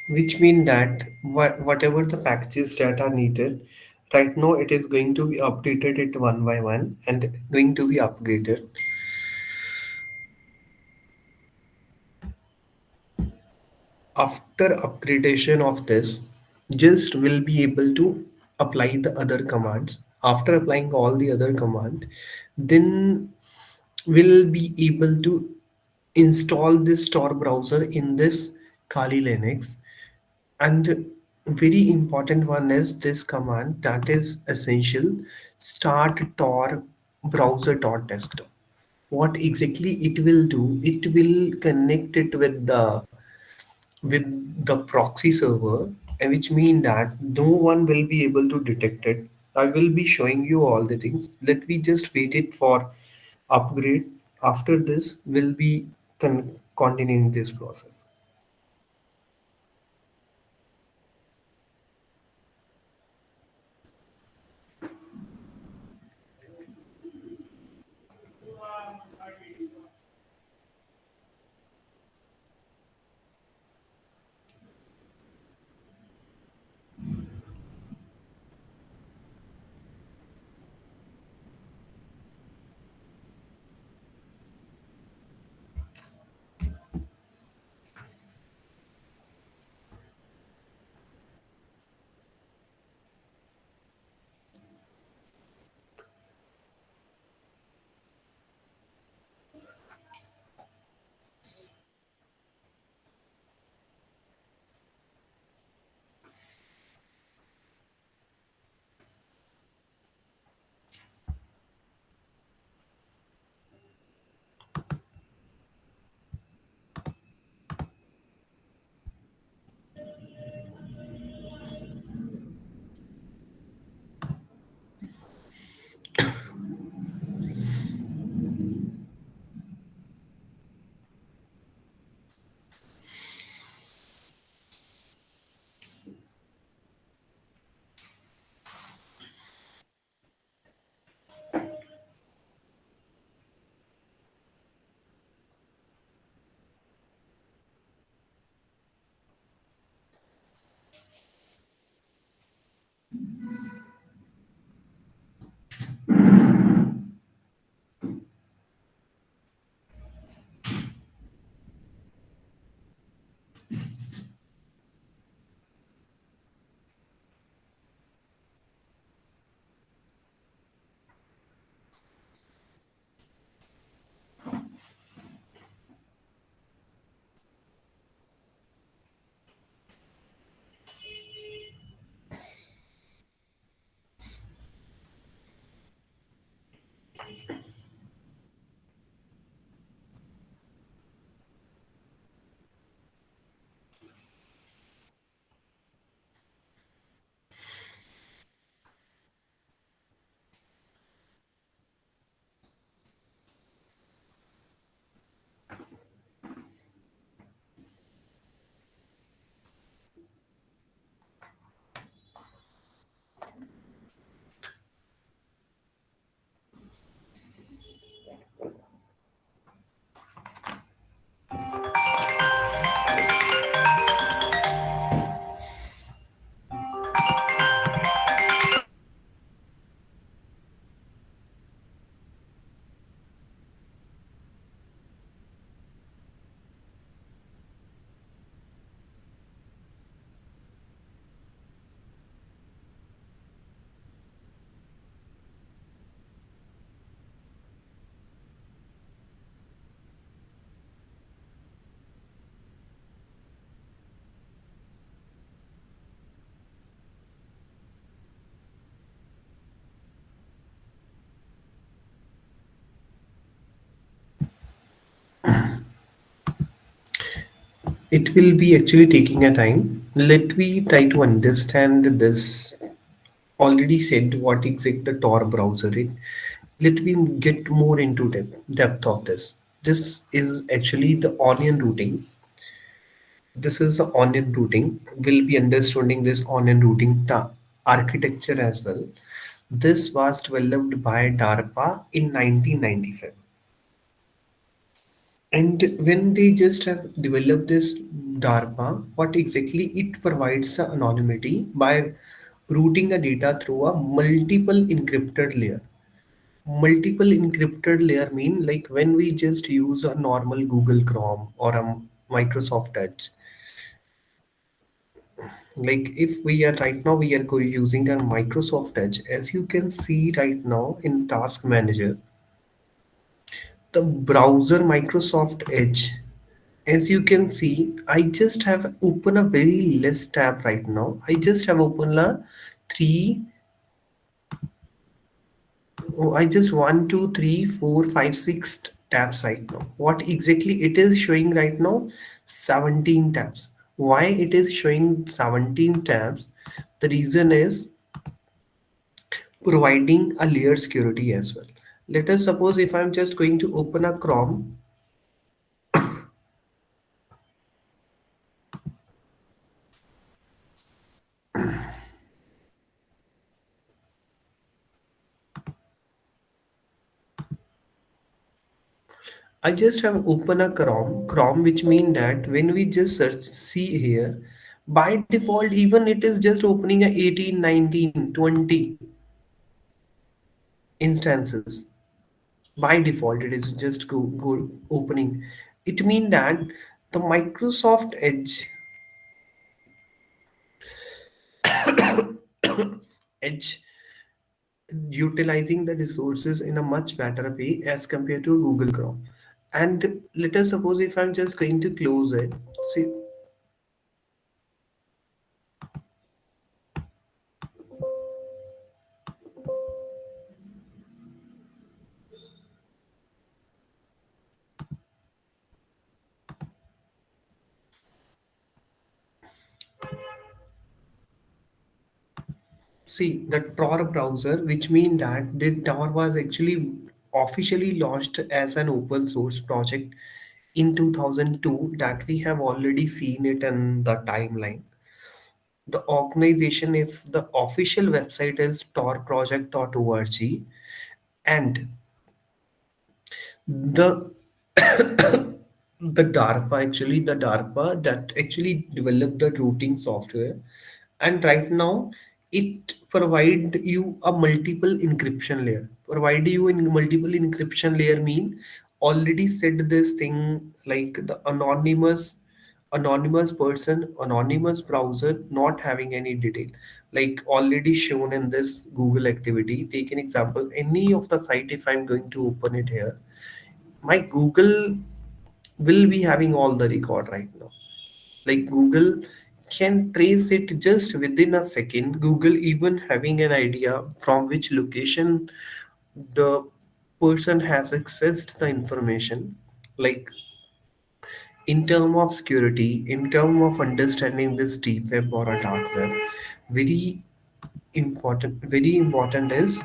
Which mean that whatever the packages that are needed, right now it is going to be updated it one by one and going to be upgraded. After upgradation of this, just will be able to apply the other commands. After applying all the other command, then we'll be able to install this Tor browser in this Kali Linux. And very important one is this command that is essential: start Tor browser dot desktop. What exactly it will do? It will connect it with the proxy server, and which mean that no one will be able to detect it. I will be showing you all the things. Let me just wait it for upgrade. After this, we'll be continuing this process. It will be actually taking a time. Let we try to understand this. Already said what exact the Tor browser is. Let me get more into depth of this. This is actually the onion routing. This is the onion routing. We'll be understanding this onion routing architecture as well. This was developed by DARPA in 1997. And when they just have developed this DARPA, what exactly it provides the anonymity by routing a data through a multiple encrypted layer. Multiple encrypted layer mean like when we just use a normal Google Chrome or a Microsoft Edge. Like if we are right now we are using a Microsoft Edge, as you can see right now in Task Manager, the browser Microsoft Edge. As you can see, I just have open a very less tab right now. I just have opened a three. Oh, I just one, two, three, four, five, six tabs right now. What exactly it is showing right now? 17 tabs. Why it is showing 17 tabs? The reason is providing a layer security as well. Let us suppose if I'm just going to open a Chrome, I just have open a Chrome, which mean that when we just search, see here, by default, even it is just opening a 18, 19, 20 instances. By default, it is just go opening. It mean that the Microsoft Edge utilizing the resources in a much better way as compared to Google Chrome. And let us suppose if I'm just going to close it, see, see the Tor browser, which means that the Tor was actually officially launched as an open source project in 2002, that we have already seen it in the timeline. The organization, if the official website is torproject.org, and the the DARPA that actually developed the routing software, and right now it provide you a multiple encryption layer. Provide you in multiple encryption layer mean already said this thing like the anonymous person, anonymous browser not having any detail, like already shown in this Google activity. Take an example, any of the site, if I'm going to open it here, my Google will be having all the record right now. Like Google can trace it just within a second. Google even having an idea from which location the person has accessed the information. Like in term of security, in term of understanding this deep web or a dark web, very very important is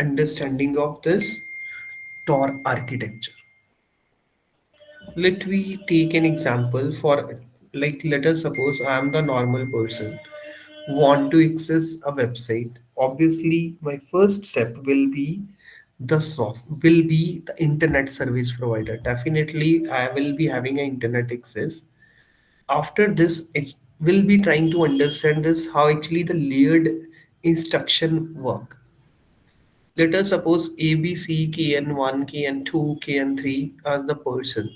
understanding of this Tor architecture. Let we take an example for, like, let us suppose I am the normal person want to access a website. Obviously, my first step will be the internet service provider. Definitely, I will be having an internet access. After this, it will be trying to understand this how actually the layered instruction work. Let us suppose A, B, C, KN1, KN2, KN3 as the person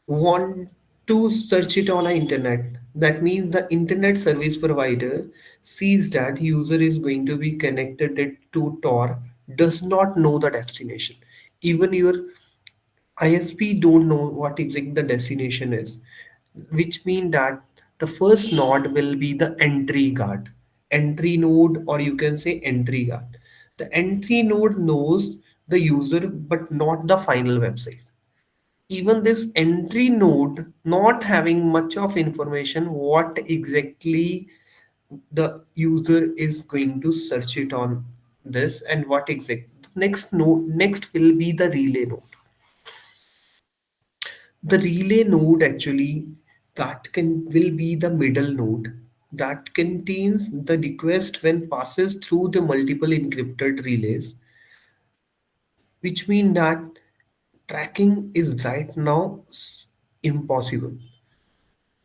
want to search it on a internet. That means the internet service provider sees that user is going to be connected it to Tor, does not know the destination. Even your ISP don't know what exactly the destination is, which mean that the first node will be the entry guard, entry node, or you can say entry guard. The entry node knows the user but not the final website. Even this entry node not having much of information what exactly the user is going to search it on this and what exact next will be the relay node. The relay node actually that can will be the middle node that contains the request when passes through the multiple encrypted relays, which mean that tracking is right now impossible.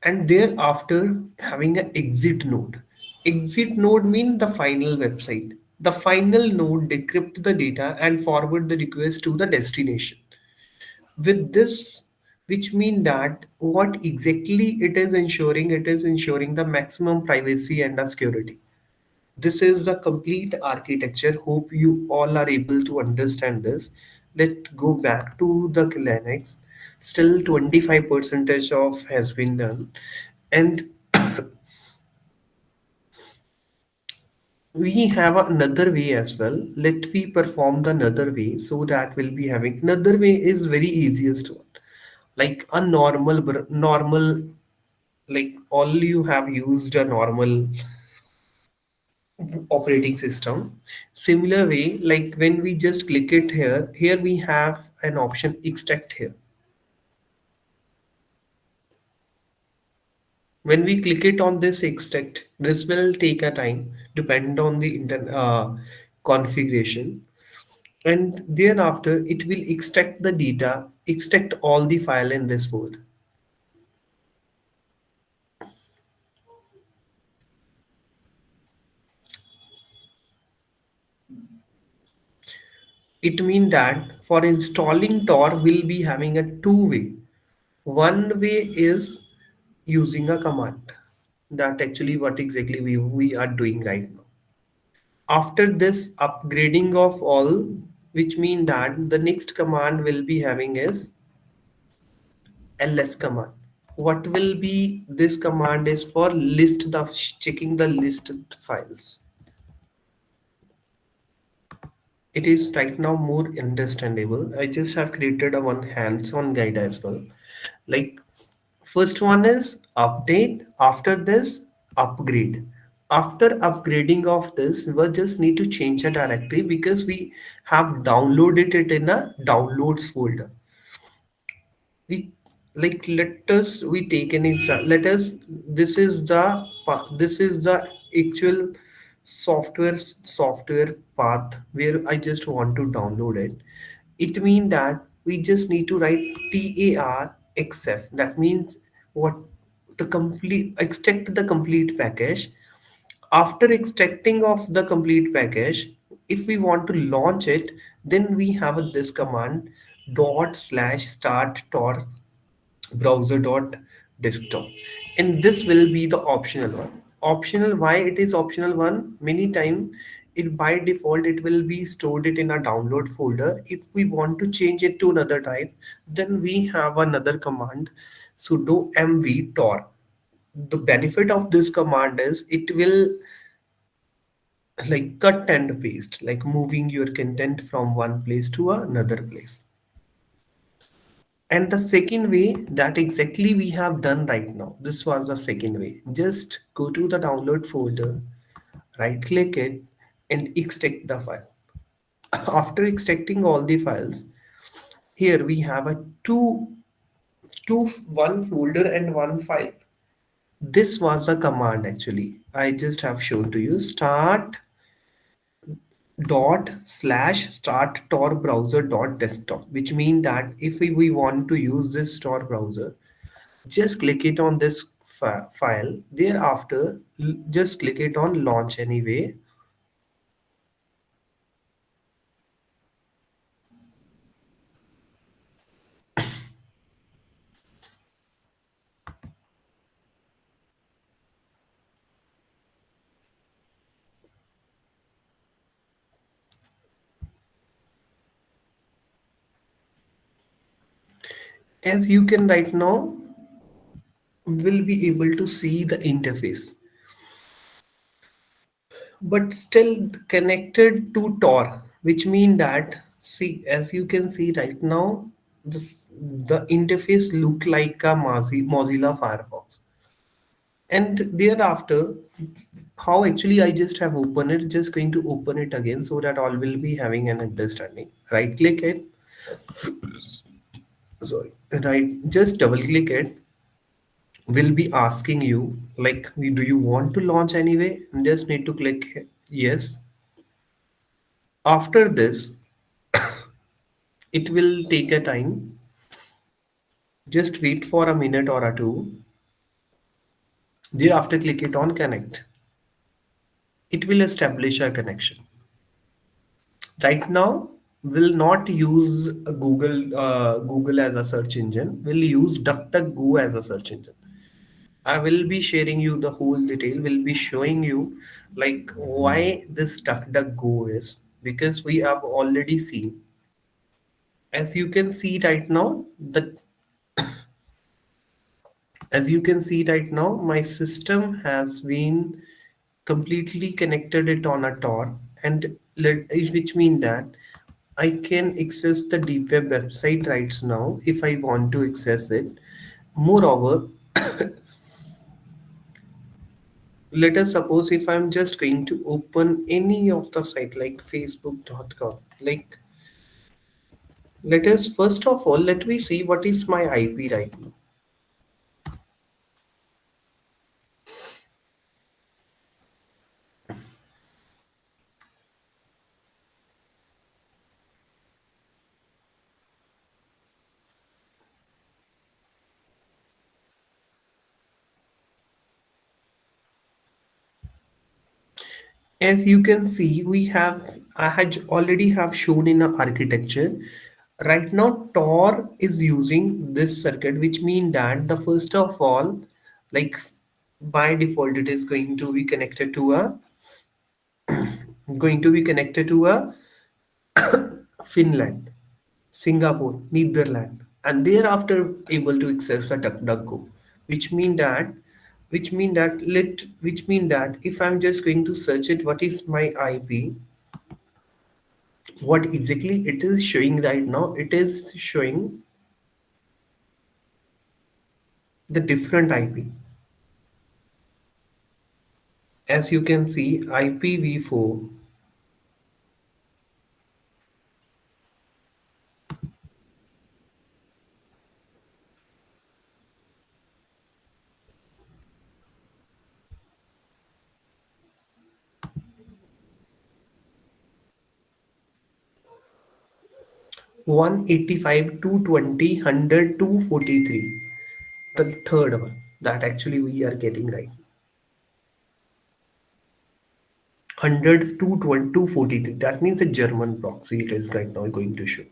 And thereafter having an exit node. Exit node mean the final website. The final node decrypt the data and forward the request to the destination. With this, which mean that what exactly it is ensuring the maximum privacy and the security. This is the complete architecture. Hope you all are able to understand this. Let's go back to the Linux. Still 25 percentage of has been done. And we have another way as well. Let we perform the another way so that we'll be having another way is very easiest one. Like a normal like all you have used a normal operating system. Similar way, like when we just click it here we have an option extract here. When we click it on this extract, this will take a time, depend on the configuration. And thereafter, it will extract the data, extract all the file in this folder. It means that for installing Tor, we'll be having a two-way. One way is using a command. That actually what exactly we are doing right now. After this upgrading of all, which mean that the next command will be having is ls command. What will be this command is for list the checking the list files. It is right now more understandable. I just have created a one hands-on guide as well. Like first one is update. After this, upgrade. After upgrading of this, we just need to change a directory because we have downloaded it in a downloads folder. We like let us we take an example. Let us this is the actual software path where I just want to download it. It means that we just need to write tarxf. That means what the complete extract the complete package. After extracting of the complete package, if we want to launch it, then we have this command dot slash start tor browser dot desktop, and this will be the optional one. Optional, why it is optional one? Many time it by default it will be stored it in a download folder. If we want to change it to another type, then we have another command sudo mv tor. The benefit of this command is it will like cut and paste, like moving your content from one place to another place. And the second way that exactly we have done right now, this was the second way. Just go to the download folder, right click it, and extract the file. After extracting all the files, here we have a one folder and one file. This was the command actually. I just have shown to you start dot slash start tor browser dot desktop, which means that if we want to use this tor browser, just click it on this file. Thereafter just click it on launch anyway. As you can right now will be able to see the interface. but still connected to Tor, which mean that, see, as you can see right now, the interface look like a Mozilla Firefox. And thereafter, how actually I just have opened it, just going to open it again so that all will be having an understanding. Right click it, sorry, right, just double click it, will be asking you like, do you want to launch anyway? Just need to click yes. After this, it will take a time. Just wait for a minute or a two. Thereafter, click it on connect. It will establish a connection. Right now, will not use Google as a search engine. Will use DuckDuckGo as a search engine. I will be sharing you the whole detail. Will be showing you like why this DuckDuckGo is, because we have already seen. As you can see right now, my system has been completely connected it on a Tor, and which mean that I can access the deep web website right now if I want to access it. Moreover, let us suppose if I'm just going to open any of the site like facebook.com, like, let us first of all, let me see what is my IP right now. As you can see, I had already have shown in our architecture. Right now, Tor is using this circuit, which mean that the first of all, like by default, it is going to be connected to a Finland, Singapore, Netherlands, and thereafter able to access a DuckDuckGo, which mean that which mean that if I'm just going to search it, what is my IP, what exactly it is showing right now, it is showing the different IP. As you can see, IPv4 185, 220, 100, 243. The third one that actually we are getting right. 100, 220, 243. That means a German proxy it is right now going to show.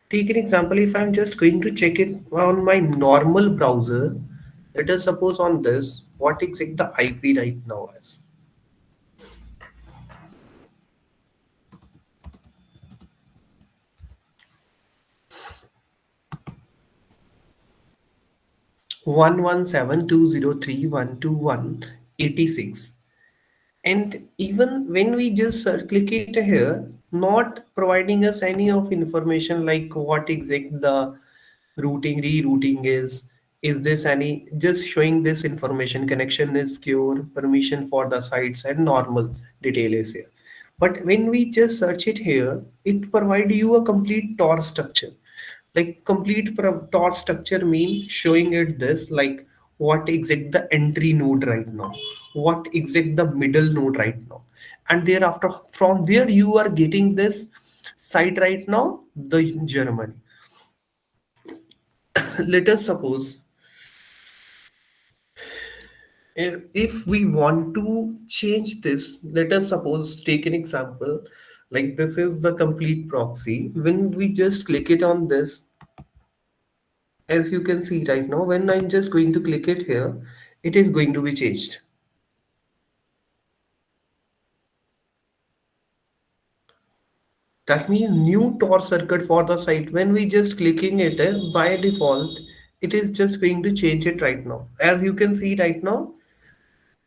Take an example, if I'm just going to check it on my normal browser, let us suppose on this, what exact the IP right now is. 117.203.121.86. And even when we just click it here, not providing us any of information like what exact the rerouting is this any, just showing this information, connection is secure, permission for the sites and normal detail is here. But when we just search it here, it provide you a complete Tor structure. Like complete Tor structure mean showing it this like what exact the entry node right now, what exact the middle node right now, and thereafter from where you are getting this site right now, the Germany. Let us suppose if we want to change this, let us suppose take an example like this is the complete proxy. When we just click it on this, as you can see right now, when I'm just going to click it here, it is going to be changed. That means new Tor circuit for the site. When we just clicking it, by default, it is just going to change it right now. As you can see right now,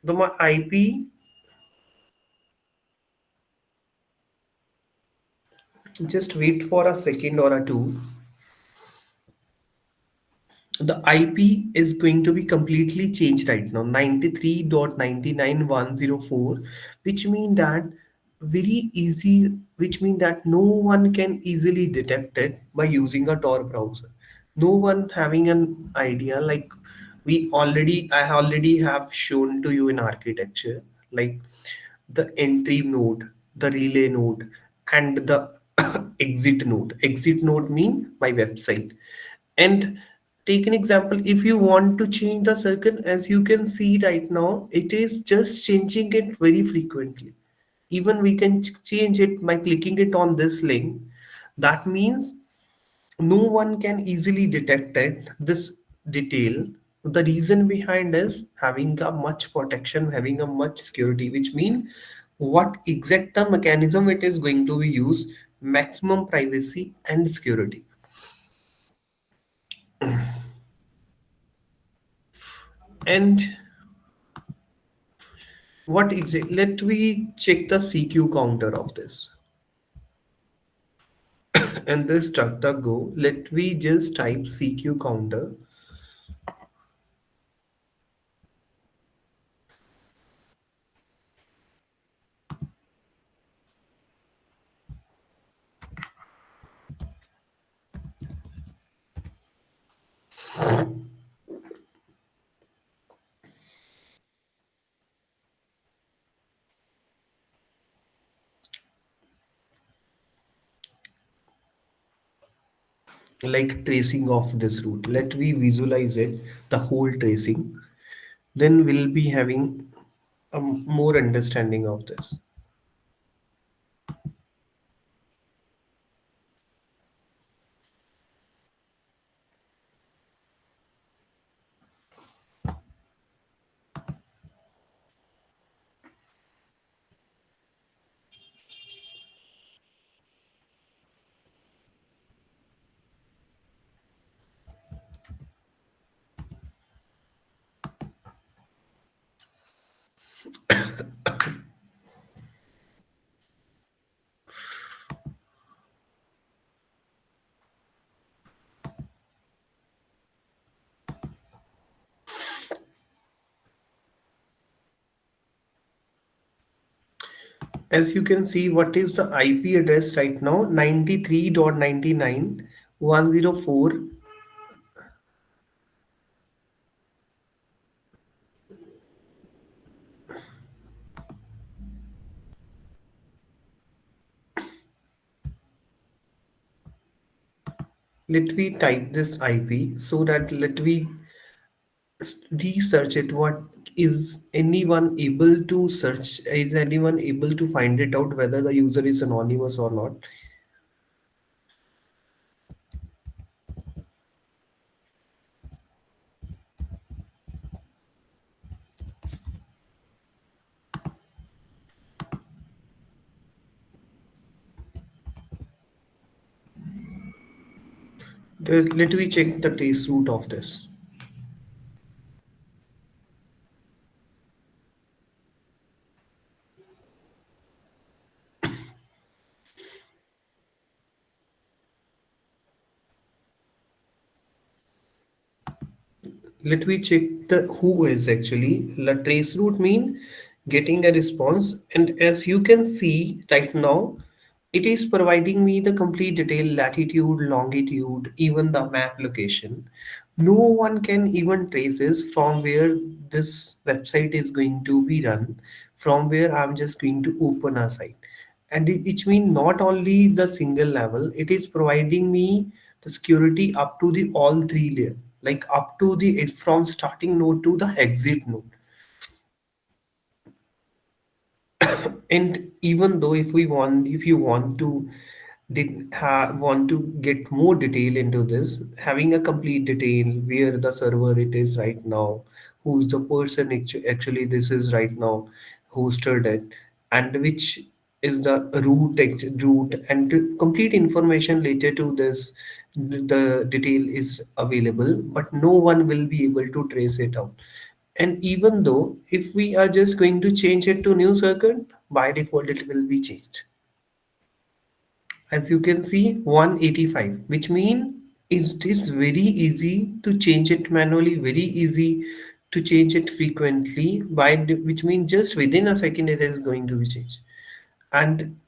the my IP Just wait for a second or a two. The IP is going to be completely changed right now, 93.99.104, which mean that very easy, which mean that no one can easily detect it by using a Tor browser. No one having an idea, like I already have shown to you in architecture, like the entry node, the relay node, and the exit node. Exit node mean my website. And take an example, if you want to change the circle, as you can see right now, it is just changing it very frequently. Even we can change it by clicking it on this link. That means no one can easily detect it, this detail. The reason behind is having a much protection, having a much security, which mean what exact the mechanism it is going to be used, maximum privacy and security. And what exactly? Let we check the CQ counter of this. And this DuckDuckGo, let we just type CQ counter. Like tracing of this route. Let we visualize it, the whole tracing. Then we'll be having a more understanding of this. As you can see, what is the IP address right now? 93.99.104. Let we type this IP so that let we research it. What is anyone able to search? Is anyone able to find it out whether the user is anonymous or not? Let me check the trace route of this. Let me check the who is actually. The trace route mean getting a response, and as you can see right now, it is providing me the complete detail, latitude, longitude, even the map location. No one can even traces from where this website is going to be run, from where I'm just going to open a site. And which means not only the single level, it is providing me the security up to the all three layer, like up to the from starting node to the exit node. And even though if you want to want to get more detail into this, having a complete detail where the server it is right now, who's the person actually this is right now hosted it, and which is the route and complete information related to this, the detail is available, but no one will be able to trace it out. And even though if we are just going to change it to new circuit, by default it will be changed. As you can see, 185, which means it is very easy to change it manually, very easy to change it frequently, which means just within a second it is going to be changed. And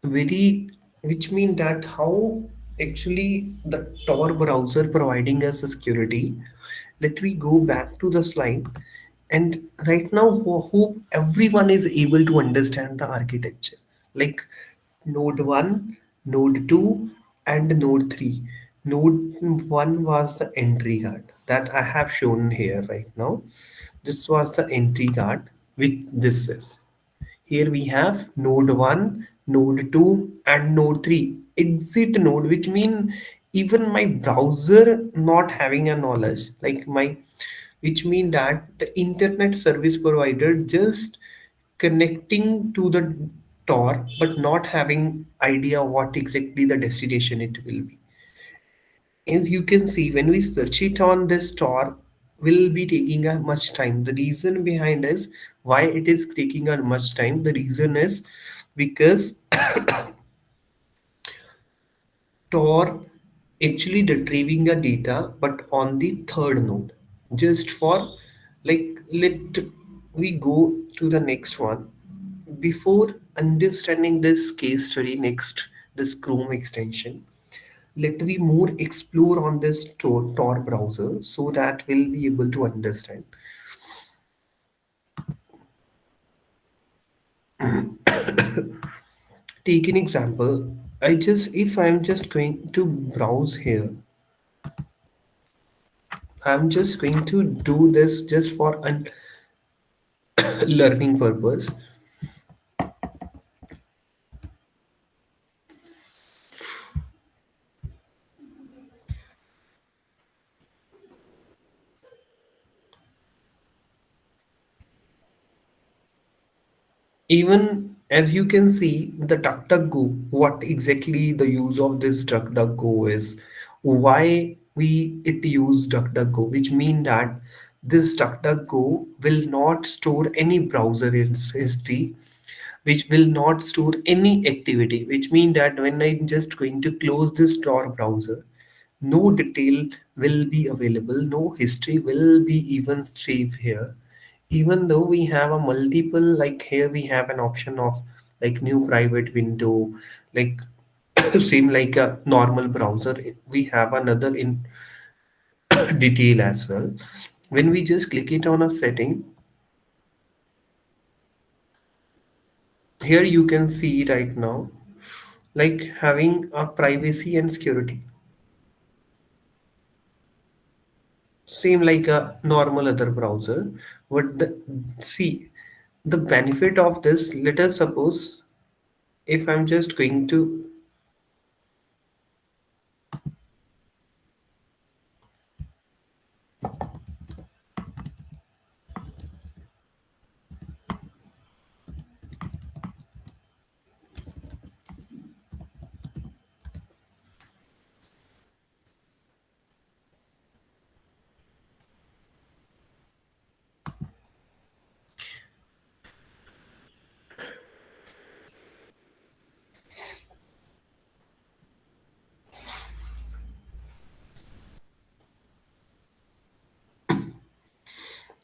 very, which mean that how actually the Tor browser providing us a security. Let me go back to the slide, and right now hope everyone is able to understand the architecture, like node 1, node 2, and node 3. Node 1 was the entry guard that I have shown here right now. This was the entry guard with this is. Here we have node 1, node 2, and node 3. Exit node, which mean even my browser not having a knowledge, like my, which mean that the internet service provider just connecting to the Tor, but not having idea what exactly the destination it will be. As you can see, when we search it on this store, will be taking a much time. The reason behind is why it is taking a much time. The reason is because Tor actually retrieving a data, but on the third node. Just for, like, let we go to the next one. Before understanding this case study, next this Chrome extension, let me more explore on this Tor browser so that we'll be able to understand. Take an example. If I'm just going to browse here, I'm just going to do this just for a learning purpose. Even as you can see, the DuckDuckGo, what exactly the use of this DuckDuckGo is, why we it use DuckDuckGo, which mean that this DuckDuckGo will not store any browser history, which will not store any activity, which mean that when I'm just going to close this Tor browser, no detail will be available, no history will be even saved here. Even though we have a multiple, like here we have an option of like new private window, like same like a normal browser, we have another in detail as well. When we just click it on a setting, here you can see right now, like having a privacy and security, same like a normal other browser. But see the benefit of this, let us suppose if I'm just going to,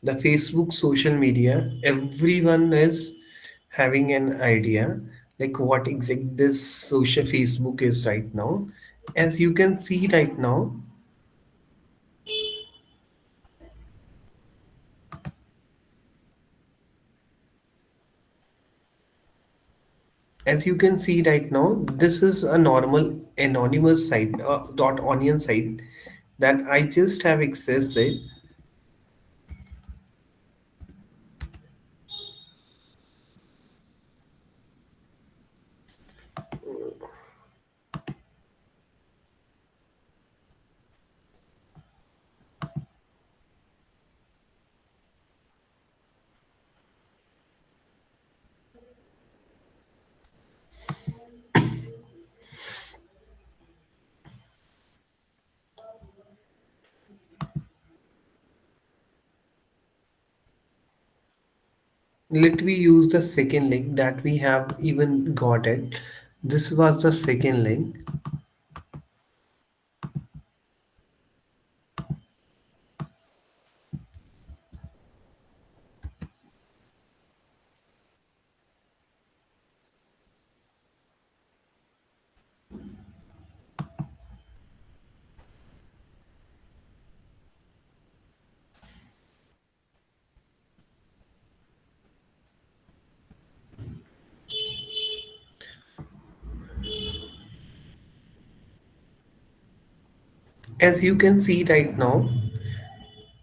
the Facebook social media, everyone is having an idea like what exact this social Facebook is right now. As you can see right now, as you can see right now, this is a normal anonymous site, dot onion site that I just have accessed it. Let me use the second link that we have even got it. This was the second link. As you can see right now,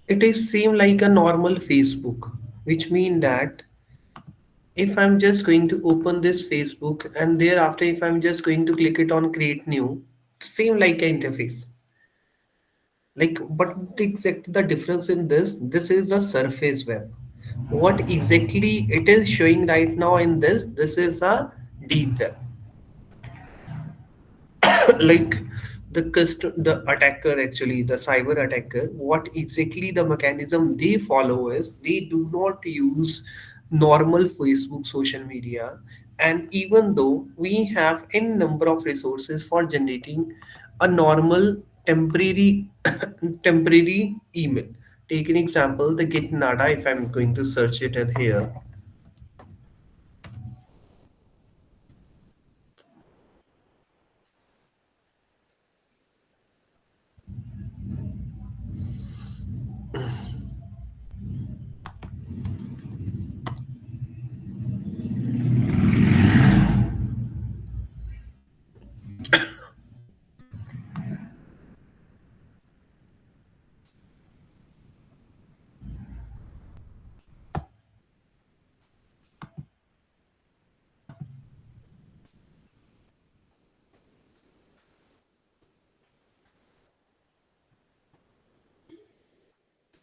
it is same like a normal Facebook, which mean that if I'm just going to open this Facebook and thereafter if I'm just going to click it on create new, same like an interface. Like, but exactly the difference in this is a surface web. What exactly it is showing right now in this is a deep web. Like the attacker, actually the cyber attacker, what exactly the mechanism they follow is they do not use normal Facebook social media. And even though we have n number of resources for generating a normal temporary temporary email, take an example the Gitnada. If I'm going to search it in here,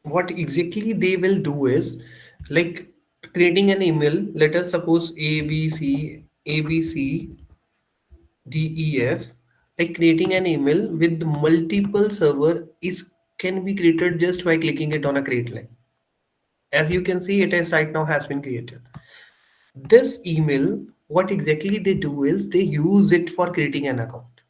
what exactly they will do is like creating an email. Let us suppose ABCDEF. Like creating an email with multiple server is can be created just by clicking it on a create link. As you can see, it is right now has been created. This email, what exactly they do is they use it for creating an account,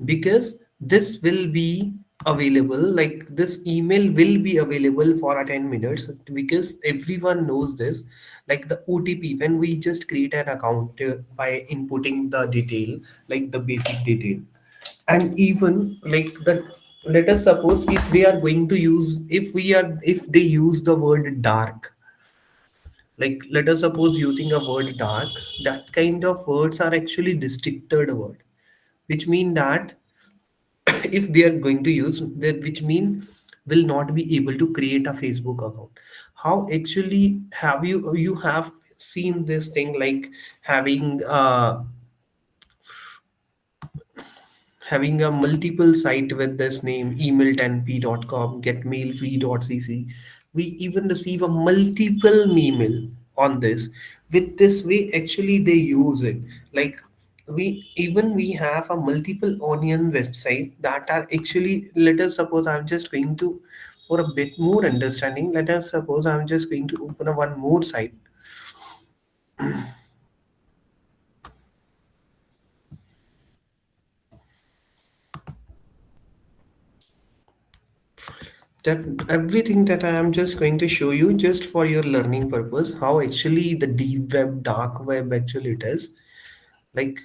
because this will be available, like this email will be available for a 10 minutes, because everyone knows this. Like the OTP, when we just create an account by inputting the detail, like the basic detail. And even like the, let us suppose if they are going to use, if they use the word dark, like let us suppose using a word dark, that kind of words are actually restricted word, which mean that if they are going to use that, which mean will not be able to create a Facebook account. How actually have you have seen this thing, like having having a multiple site with this name email10p.com, getmailfree.cc. We even receive a multiple email on this. With this way actually they use it. Like we have a multiple onion website that are actually, let us suppose I'm just going to, for a bit more understanding, let us suppose I'm just going to open a one more site. That everything that I am just going to show you just for your learning purpose, how actually the deep web, dark web actually it is. Like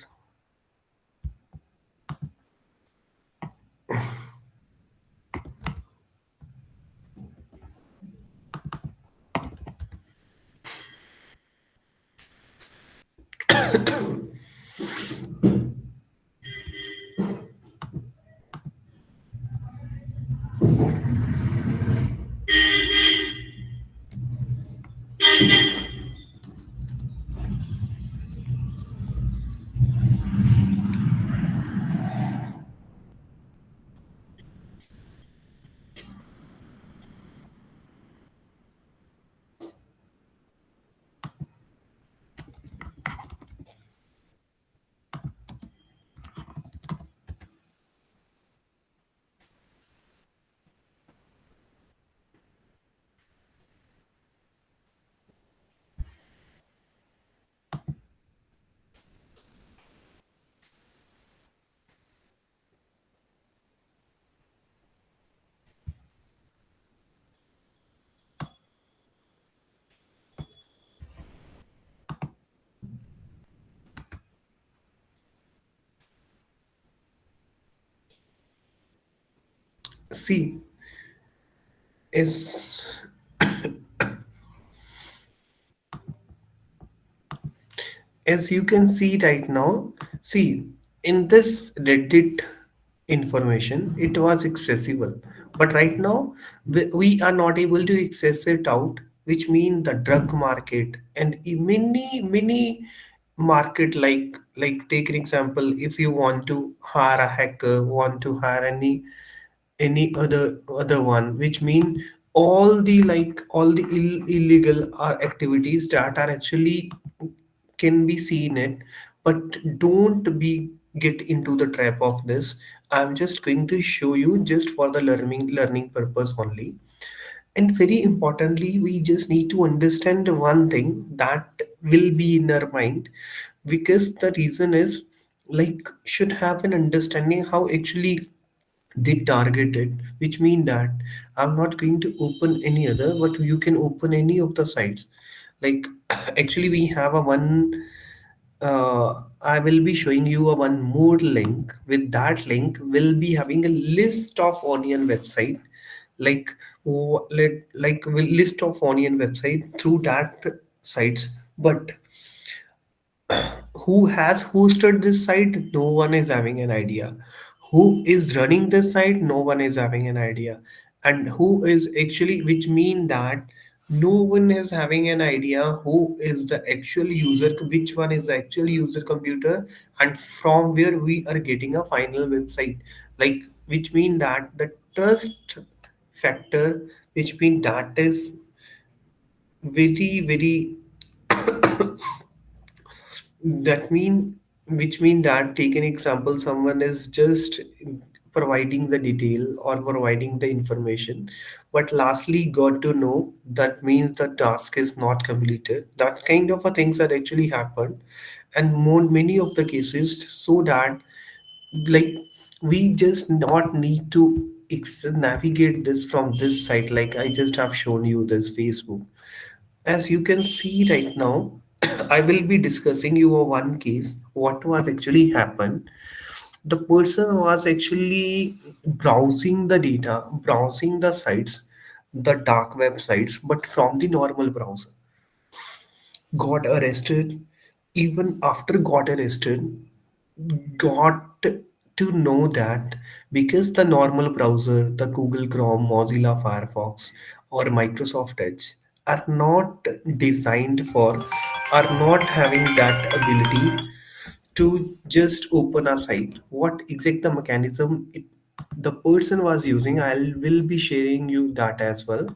see is as you can see right now, see in this Reddit information it was accessible, but right now we are not able to access it out, which mean the drug market and many market, like take an example, if you want to hire a hacker, want to hire any other one, which mean all the illegal activities that are actually can be seen it, but don't be get into the trap of this. I'm just going to show you just for the learning purpose only. And very importantly, we just need to understand one thing that will be in our mind, because the reason is like should have an understanding how actually they target it, which mean that I'm not going to open any other, but you can open any of the sites. Like actually we have a one I will be showing you a one more link. With that link, we'll be having a list of onion website, like will list of onion website through that sites. But who has hosted this site? No one is having an idea. Who is running this site? No one is having an idea. And who is actually, which mean that no one is having an idea who is the actual user, which one is the actual user computer, and from where we are getting a final website. Like, which mean that the trust factor, which mean that is very that mean which mean that take an example, someone is just providing the detail or providing the information, but lastly got to know, that means the task is not completed. That kind of a things that actually happen, and more many of the cases, so that like we just not need to navigate this from this site, like I just have shown you this Facebook. As you can see right now, I will be discussing you a one case. What was actually happened? The person was actually browsing the data, browsing the sites, the dark websites, but from the normal browser. Got arrested. Even after got arrested, got to know that because the normal browser, the Google Chrome, Mozilla Firefox, or Microsoft Edge are not designed for, are not having that ability to just open a site. What exact the mechanism the person was using, I will be sharing you that as well.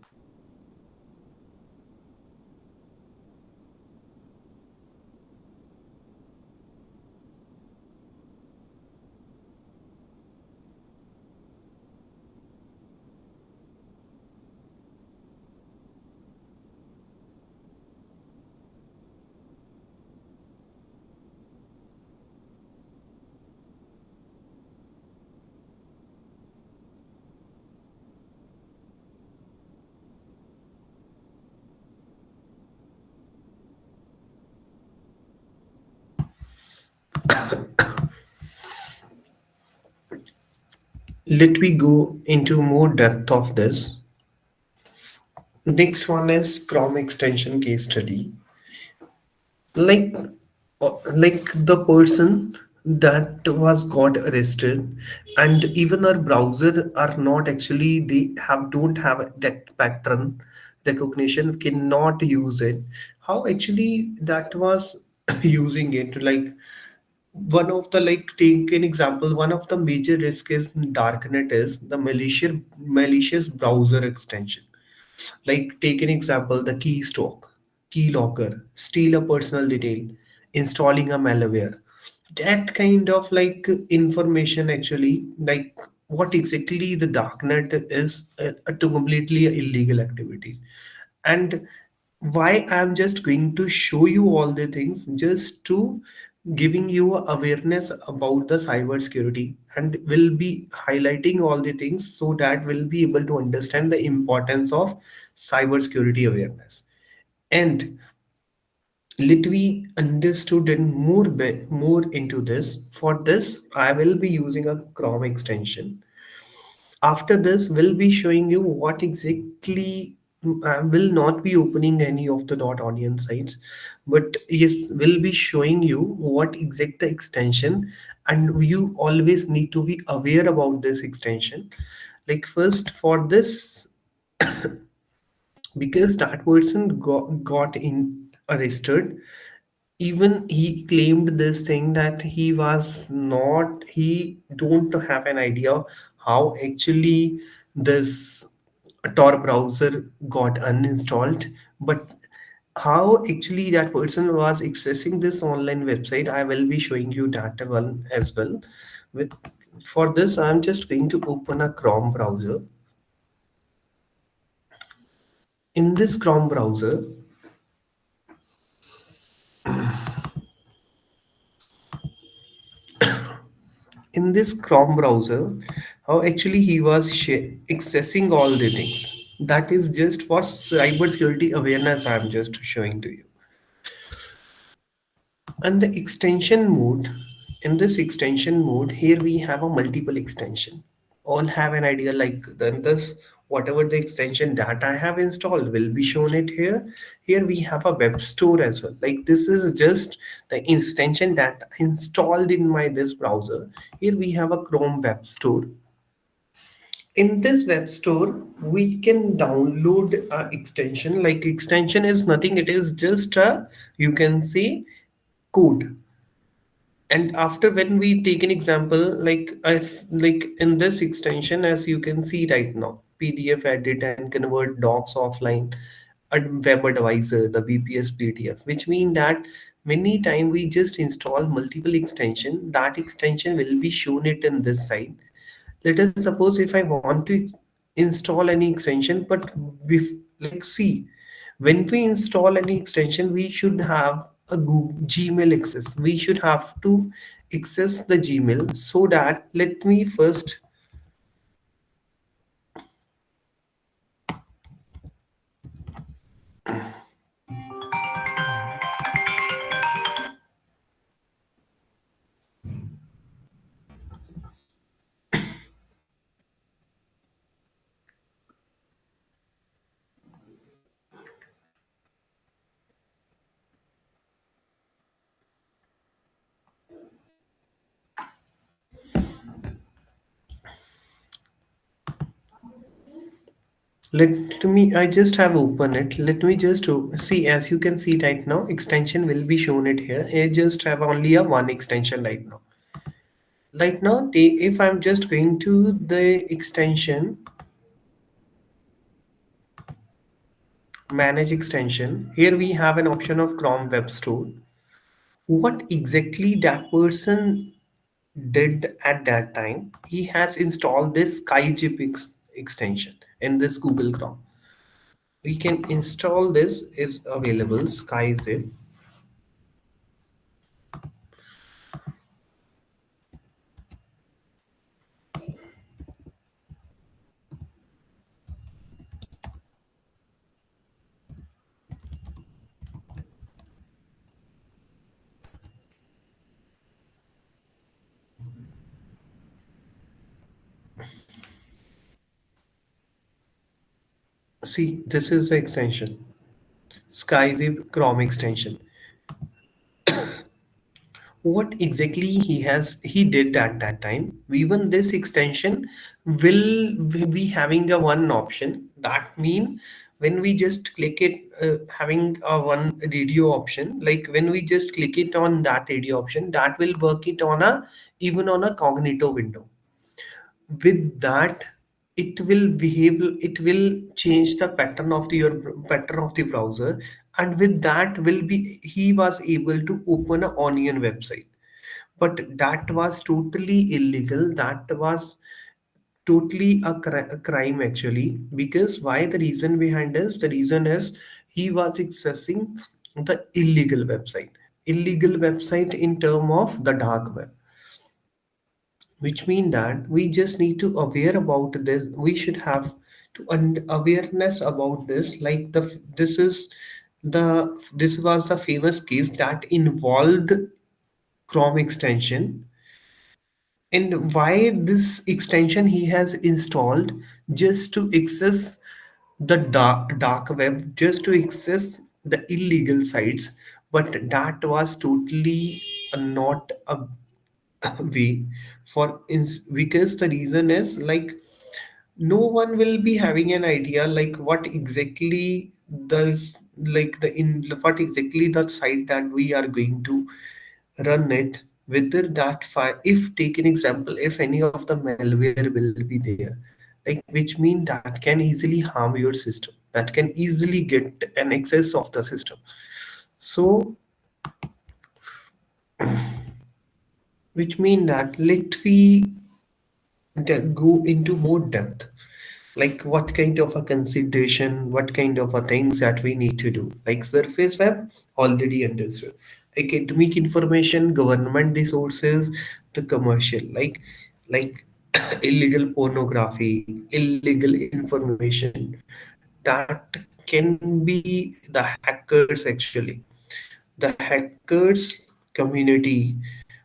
Let me go into more depth of this. Next one is Chrome extension case study. like like the person that was got arrested, and even our browser are not actually, they have don't have that pattern recognition, cannot use it. How actually that was using it, like one of the, like take an example, one of the major risk is darknet is the malicious browser extension. Like take an example, the key locker, steal a personal detail, installing a malware. That kind of like information actually, like what exactly the darknet is, to completely illegal activities. And why I'm just going to show you all the things, just to giving you a awareness about the cyber security, and will be highlighting all the things so that we'll be able to understand the importance of cyber security awareness. And let we understood and more into this. For this I will be using a Chrome extension. After this, we'll be showing you what exactly will not be opening any of the .onion sites, but yes, we'll be showing you what exact the extension, and you always need to be aware about this extension. Like first for this, because that person got in arrested, even he claimed this thing that he was not, he don't have an idea how actually this tor browser got uninstalled, but how actually that person was accessing this online website, I will be showing you that one as well. With For this, I'm just going to open a Chrome browser. In this Chrome browser, in this Chrome browser, how actually he was accessing all the things. That is just for cybersecurity awareness. I'm just showing to you. And the extension mode, in this extension mode, here we have a multiple extension. All have an idea like then this whatever the extension that I have installed will be shown it here. Here we have a web store as well. Like this is just the extension that I installed in my this browser. Here we have a Chrome web store. In this web store, we can download a extension. Like extension is nothing, it is just a, you can say, code. And after, when we take an example, like if like in this extension, as you can see right now, PDF edit and convert docs offline, a web advisor, the BPS PDF, which mean that many time we just install multiple extension, that extension will be shown it in this side. Let us suppose if I want to install any extension, but like see, when we install any extension, we should have a Google Gmail access. We should have to access the Gmail. So that, let me first, let me, I just have open it. Let me just see, as you can see right now, extension will be shown it here. I just have only a one extension right now. Right now, if I'm just going to the extension, manage extension, here we have an option of Chrome web store. What exactly that person did at that time, he has installed this SkyZip extension in this Google Chrome. We can install this, is available SkyZip. See, this is the extension, SkyZip Chrome extension. What exactly he did at that time, even this extension will be having a one option. That mean when we just click it, having a one radio option, like when we just click it on that radio option, that will work it on a, even on a cognito window. With that, it will behave, it will change the pattern of the your pattern of the browser, and with that will be, he was able to open a onion website. But that was totally illegal, that was totally a crime actually. Because why? The reason behind is, the reason is he was accessing the illegal website in term of the dark web, which mean that we just need to aware about this. We should have to awareness about this. Like this is the, this was the famous case that involved Chrome extension. and why this extension he has installed just to access the dark web, just to access the illegal sites. But that was totally not a way because the reason is like no one will be having an idea like what exactly does like the in what exactly the site that we are going to run it, whether that file, if take an example, if any of the malware will be there, like which mean that can easily harm your system, that can easily get an access of the system. So which mean that let we go into more depth, like what kind of a consideration, what kind of a things that we need to do. Like surface web already understood, academic information, government resources, the commercial, like illegal pornography, illegal information, that can be the hackers actually, the hackers community.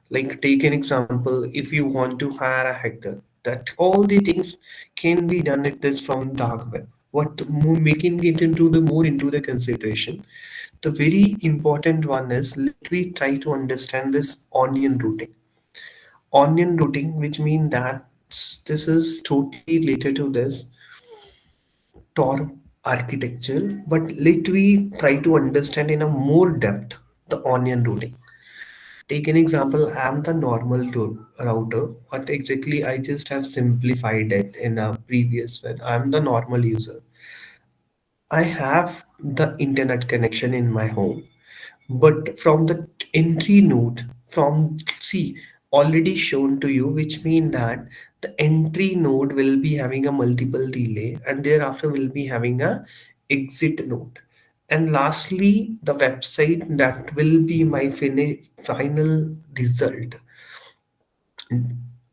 Like take an example, if you want to hire a hacker, that all the things can be done at this from dark web. What making it into the more into the consideration, the very important one is let we try to understand this onion routing, which mean that this is totally related to this tor architecture, but let we try to understand in a more depth the onion routing. Take an example, I'm the normal router, but exactly I just have simplified it in a previous when I'm the normal user. I have the internet connection in my home, but from the entry node, from see already shown to you, which mean that the entry node will be having a multiple relay, and thereafter will be having a exit node. And lastly, the website that will be my final result.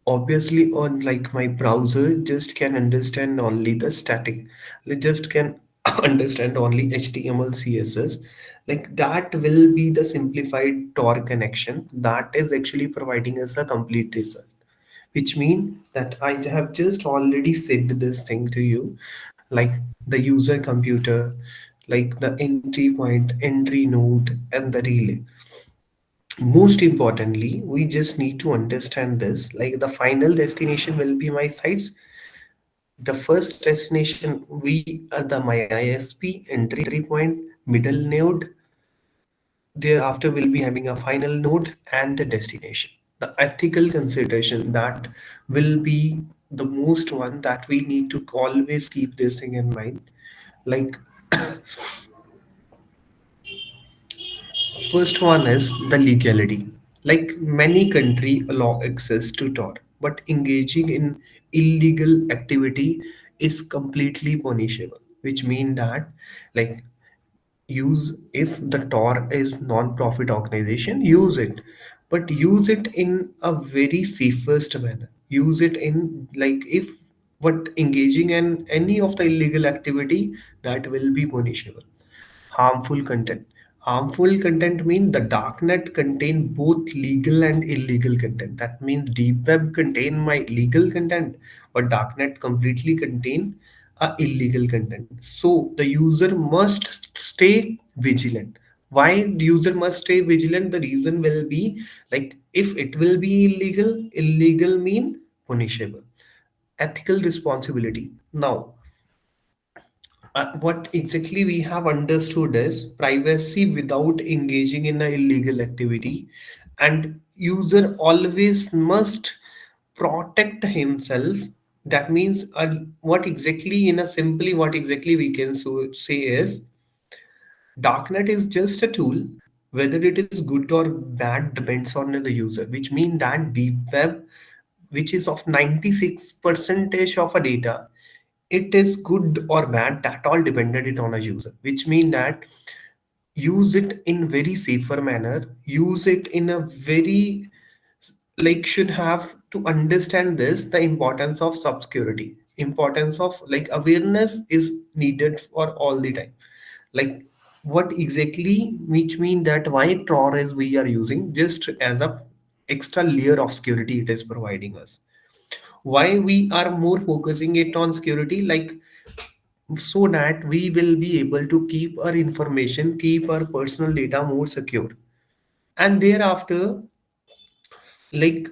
Obviously on like my browser just can understand only the static, it just can understand only html css, like that will be the simplified tor connection that is actually providing us a complete result, which mean that I have just already said this thing to you, like the user computer, like the entry point, entry node, and the relay. Most importantly, we just need to understand this, like the final destination will be my sites. The first destination we are the my isp entry point, middle node, thereafter we'll be having a final node and the destination. The ethical consideration that will be the most one that we need to always keep this thing in mind. Like first one is the legality. Like many country allow access to Tor, but engaging in illegal activity is completely punishable. Which mean that like use, if the Tor is non-profit organization, use it, but use it in a very safest manner. Use it in like if what engaging in any of the illegal activity, that will be punishable. Harmful content. Harmful content mean the darknet contain both legal and illegal content. That means deep web contain my legal content, but darknet completely contain illegal content. So the user must stay vigilant. Why the user must stay vigilant? The reason will be like if it will be illegal, illegal mean punishable. Ethical responsibility. Now what exactly we have understood is privacy without engaging in a illegal activity, and user always must protect himself. That means what exactly in a simply what exactly we can say is darknet is just a tool. Whether it is good or bad depends on the user, which means that deep web, which is of 96 percentage of a data, it is good or bad, that all depended it on a user, which mean that use it in very safer manner, use it in a very like should have to understand this, the importance of security, importance of like awareness is needed for all the time. Like what exactly, which mean that why tor is we are using just as a extra layer of security it is providing us. Why we are more focusing it on security, like so that we will be able to keep our information, keep our personal data more secure. And thereafter, like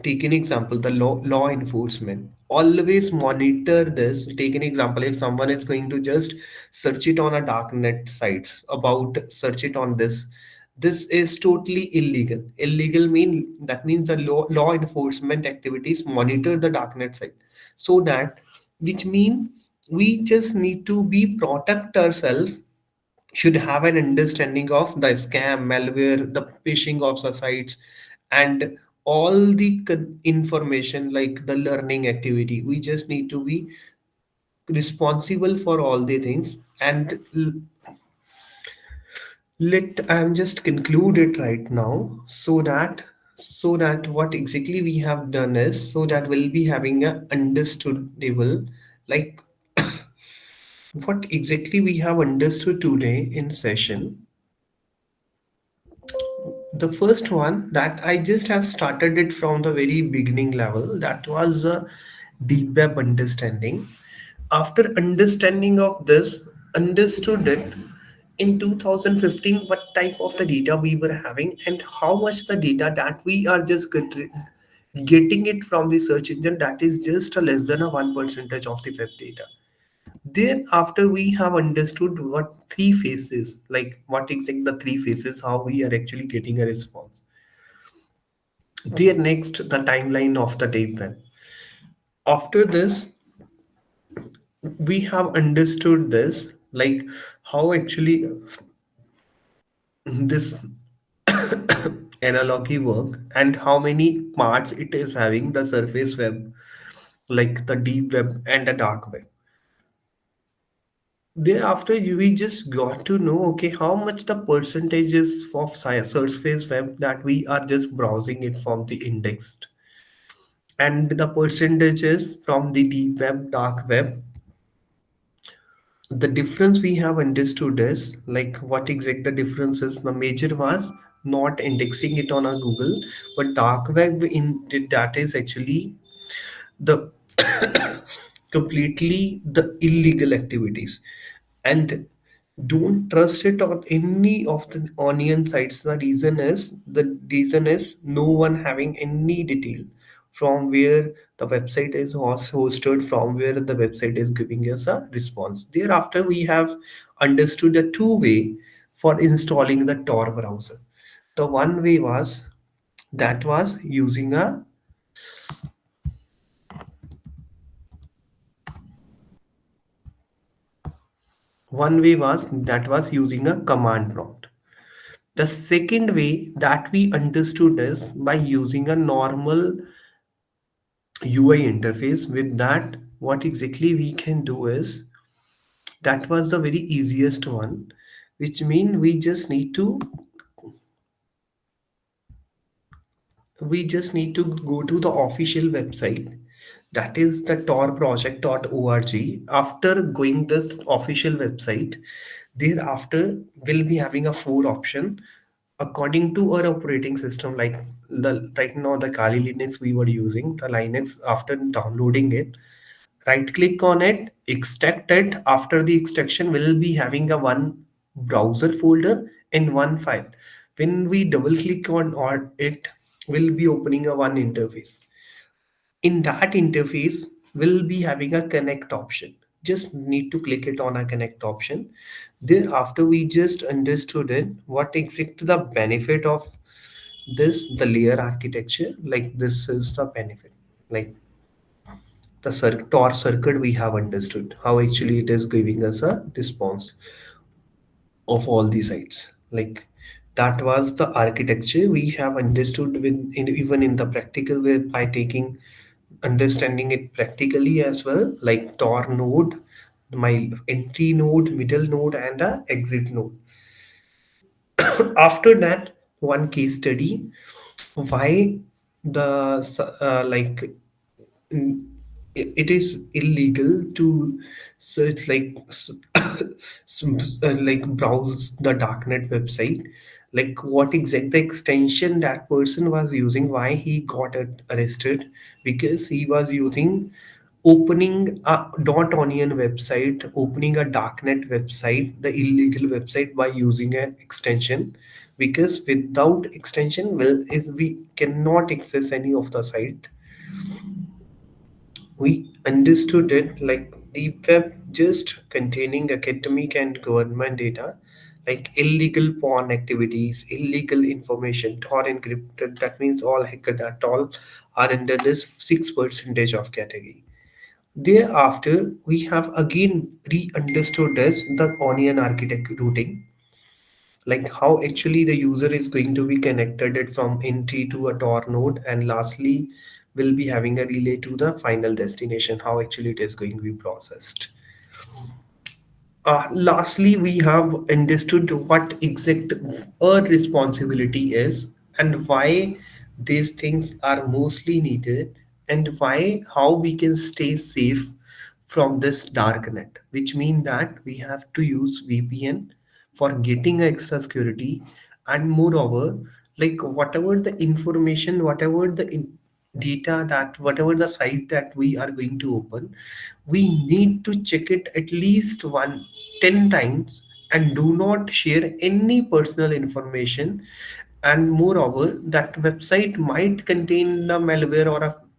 take an example, the law enforcement always monitor this. Take an example, if someone is going to just search it on a darknet sites about search it on this is totally illegal. Illegal mean that means the law enforcement activities monitor the darknet site, so that which mean we just need to be protect ourselves, should have an understanding of the scam, malware, the phishing of the sites, and all the information like the learning activity. We just need to be responsible for all the things. And let I'm just conclude it right now, so that what exactly we have done is, so that we'll be having a understandable, like what exactly we have understood today in session. The first one that I just have started it from the very beginning level, that was deep web understanding. After understanding of this, understood it in 2015 what type of the data we were having and how much the data that we are just getting it from the search engine, that is just a less than a 1 percentage of the web data. Then after we have understood what three phases, like what exactly the three phases, how we are actually getting a response. Then next, the timeline of the deep web. After this, we have understood this, like how actually this analogy work and how many parts it is having, the surface web, like the deep web and the dark web. Thereafter, we just got to know, okay, how much the percentages of surface web that we are just browsing it from the indexed, and the percentages from the deep web, dark web. The difference we have understood is like what exact the difference is. The major was not indexing it on a Google, but dark web in that is actually the completely the illegal activities. And don't trust it on any of the onion sites. The reason is no one having any detail from where the website is hosted, from where the website is giving us a response. Thereafter, we have understood a two-way for installing the Tor browser. The one way was that was using a one way was that was using a command prompt. The second way that we understood is by using a normal UI interface. With that, what exactly we can do is, that was the very easiest one, which mean we just need to go to the official website, that is the torproject.org. After going this official website, thereafter we'll be having a four option according to our operating system. Like the right now the Kali Linux we were using, the Linux, after downloading it, right click on it, extract it. After the extraction, we'll be having a one browser folder and one file. When we double click on or it, will be opening a one interface. In that interface, we'll be having a connect option. Just need to click it on a connect option. Thereafter, we just understood it, what exact the benefit of this, the layer architecture. Like this is the benefit, like the Tor circuit we have understood, how actually it is giving us a response of all the sites. Like that was the architecture we have understood even in the practical way, by taking understanding it practically as well, like Tor node, my entry node, middle node, and a exit node. After that, one case study, why like mm, it is illegal to search like like browse the darknet website. like what exact the extension that person was using, why he got arrested, because he was using opening a dot onion website, opening a darknet website, the illegal website, by using an extension. Because without extension, well, is we cannot access any of the site. We understood it like the web just containing academic and government data, like illegal porn activities, illegal information, or encrypted. That means all hacker that all are under this 6% of category. Thereafter, we have again re-understood as the onion architect routing, like how actually the user is going to be connected it from entry to a tor node, and lastly will be having a relay to the final destination, how actually it is going to be processed. Lastly, we have understood what exact a responsibility is, and why these things are mostly needed, and why how we can stay safe from this dark net, which means that we have to use VPN for getting extra security. And moreover, like whatever the information, whatever the data, that whatever the site that we are going to open, we need to check it at least 10 times, and do not share any personal information. And moreover, that website might contain the malware,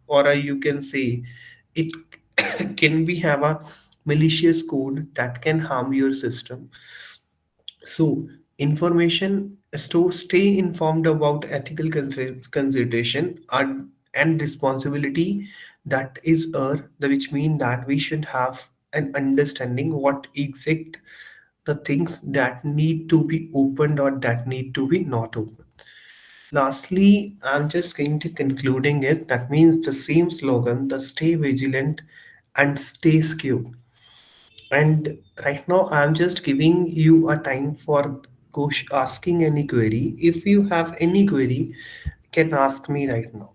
or a you can say it can be have a malicious code that can harm your system. So, information, so stay informed about ethical consideration and responsibility, that is which mean that we should have an understanding what exact the things that need to be opened or that need to be not open. Lastly, I'm just going to concluding it. That means the same slogan, the stay vigilant and stay secure. And right now, I'm just giving you a time for asking any query. If you have any query, can ask me right now.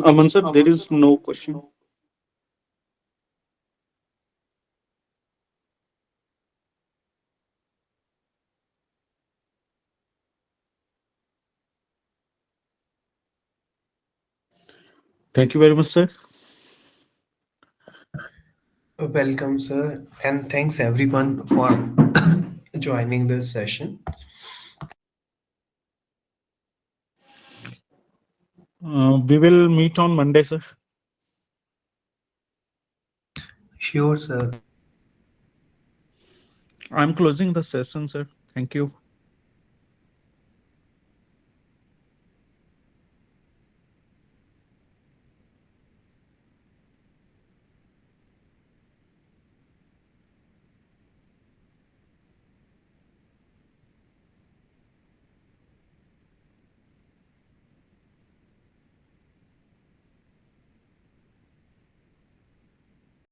Aman sir, there is no question. Thank you very much, sir. Welcome, sir, and thanks everyone for joining this session. We will meet on Monday, sir. Sure, sir. I'm closing the session, sir. Thank you.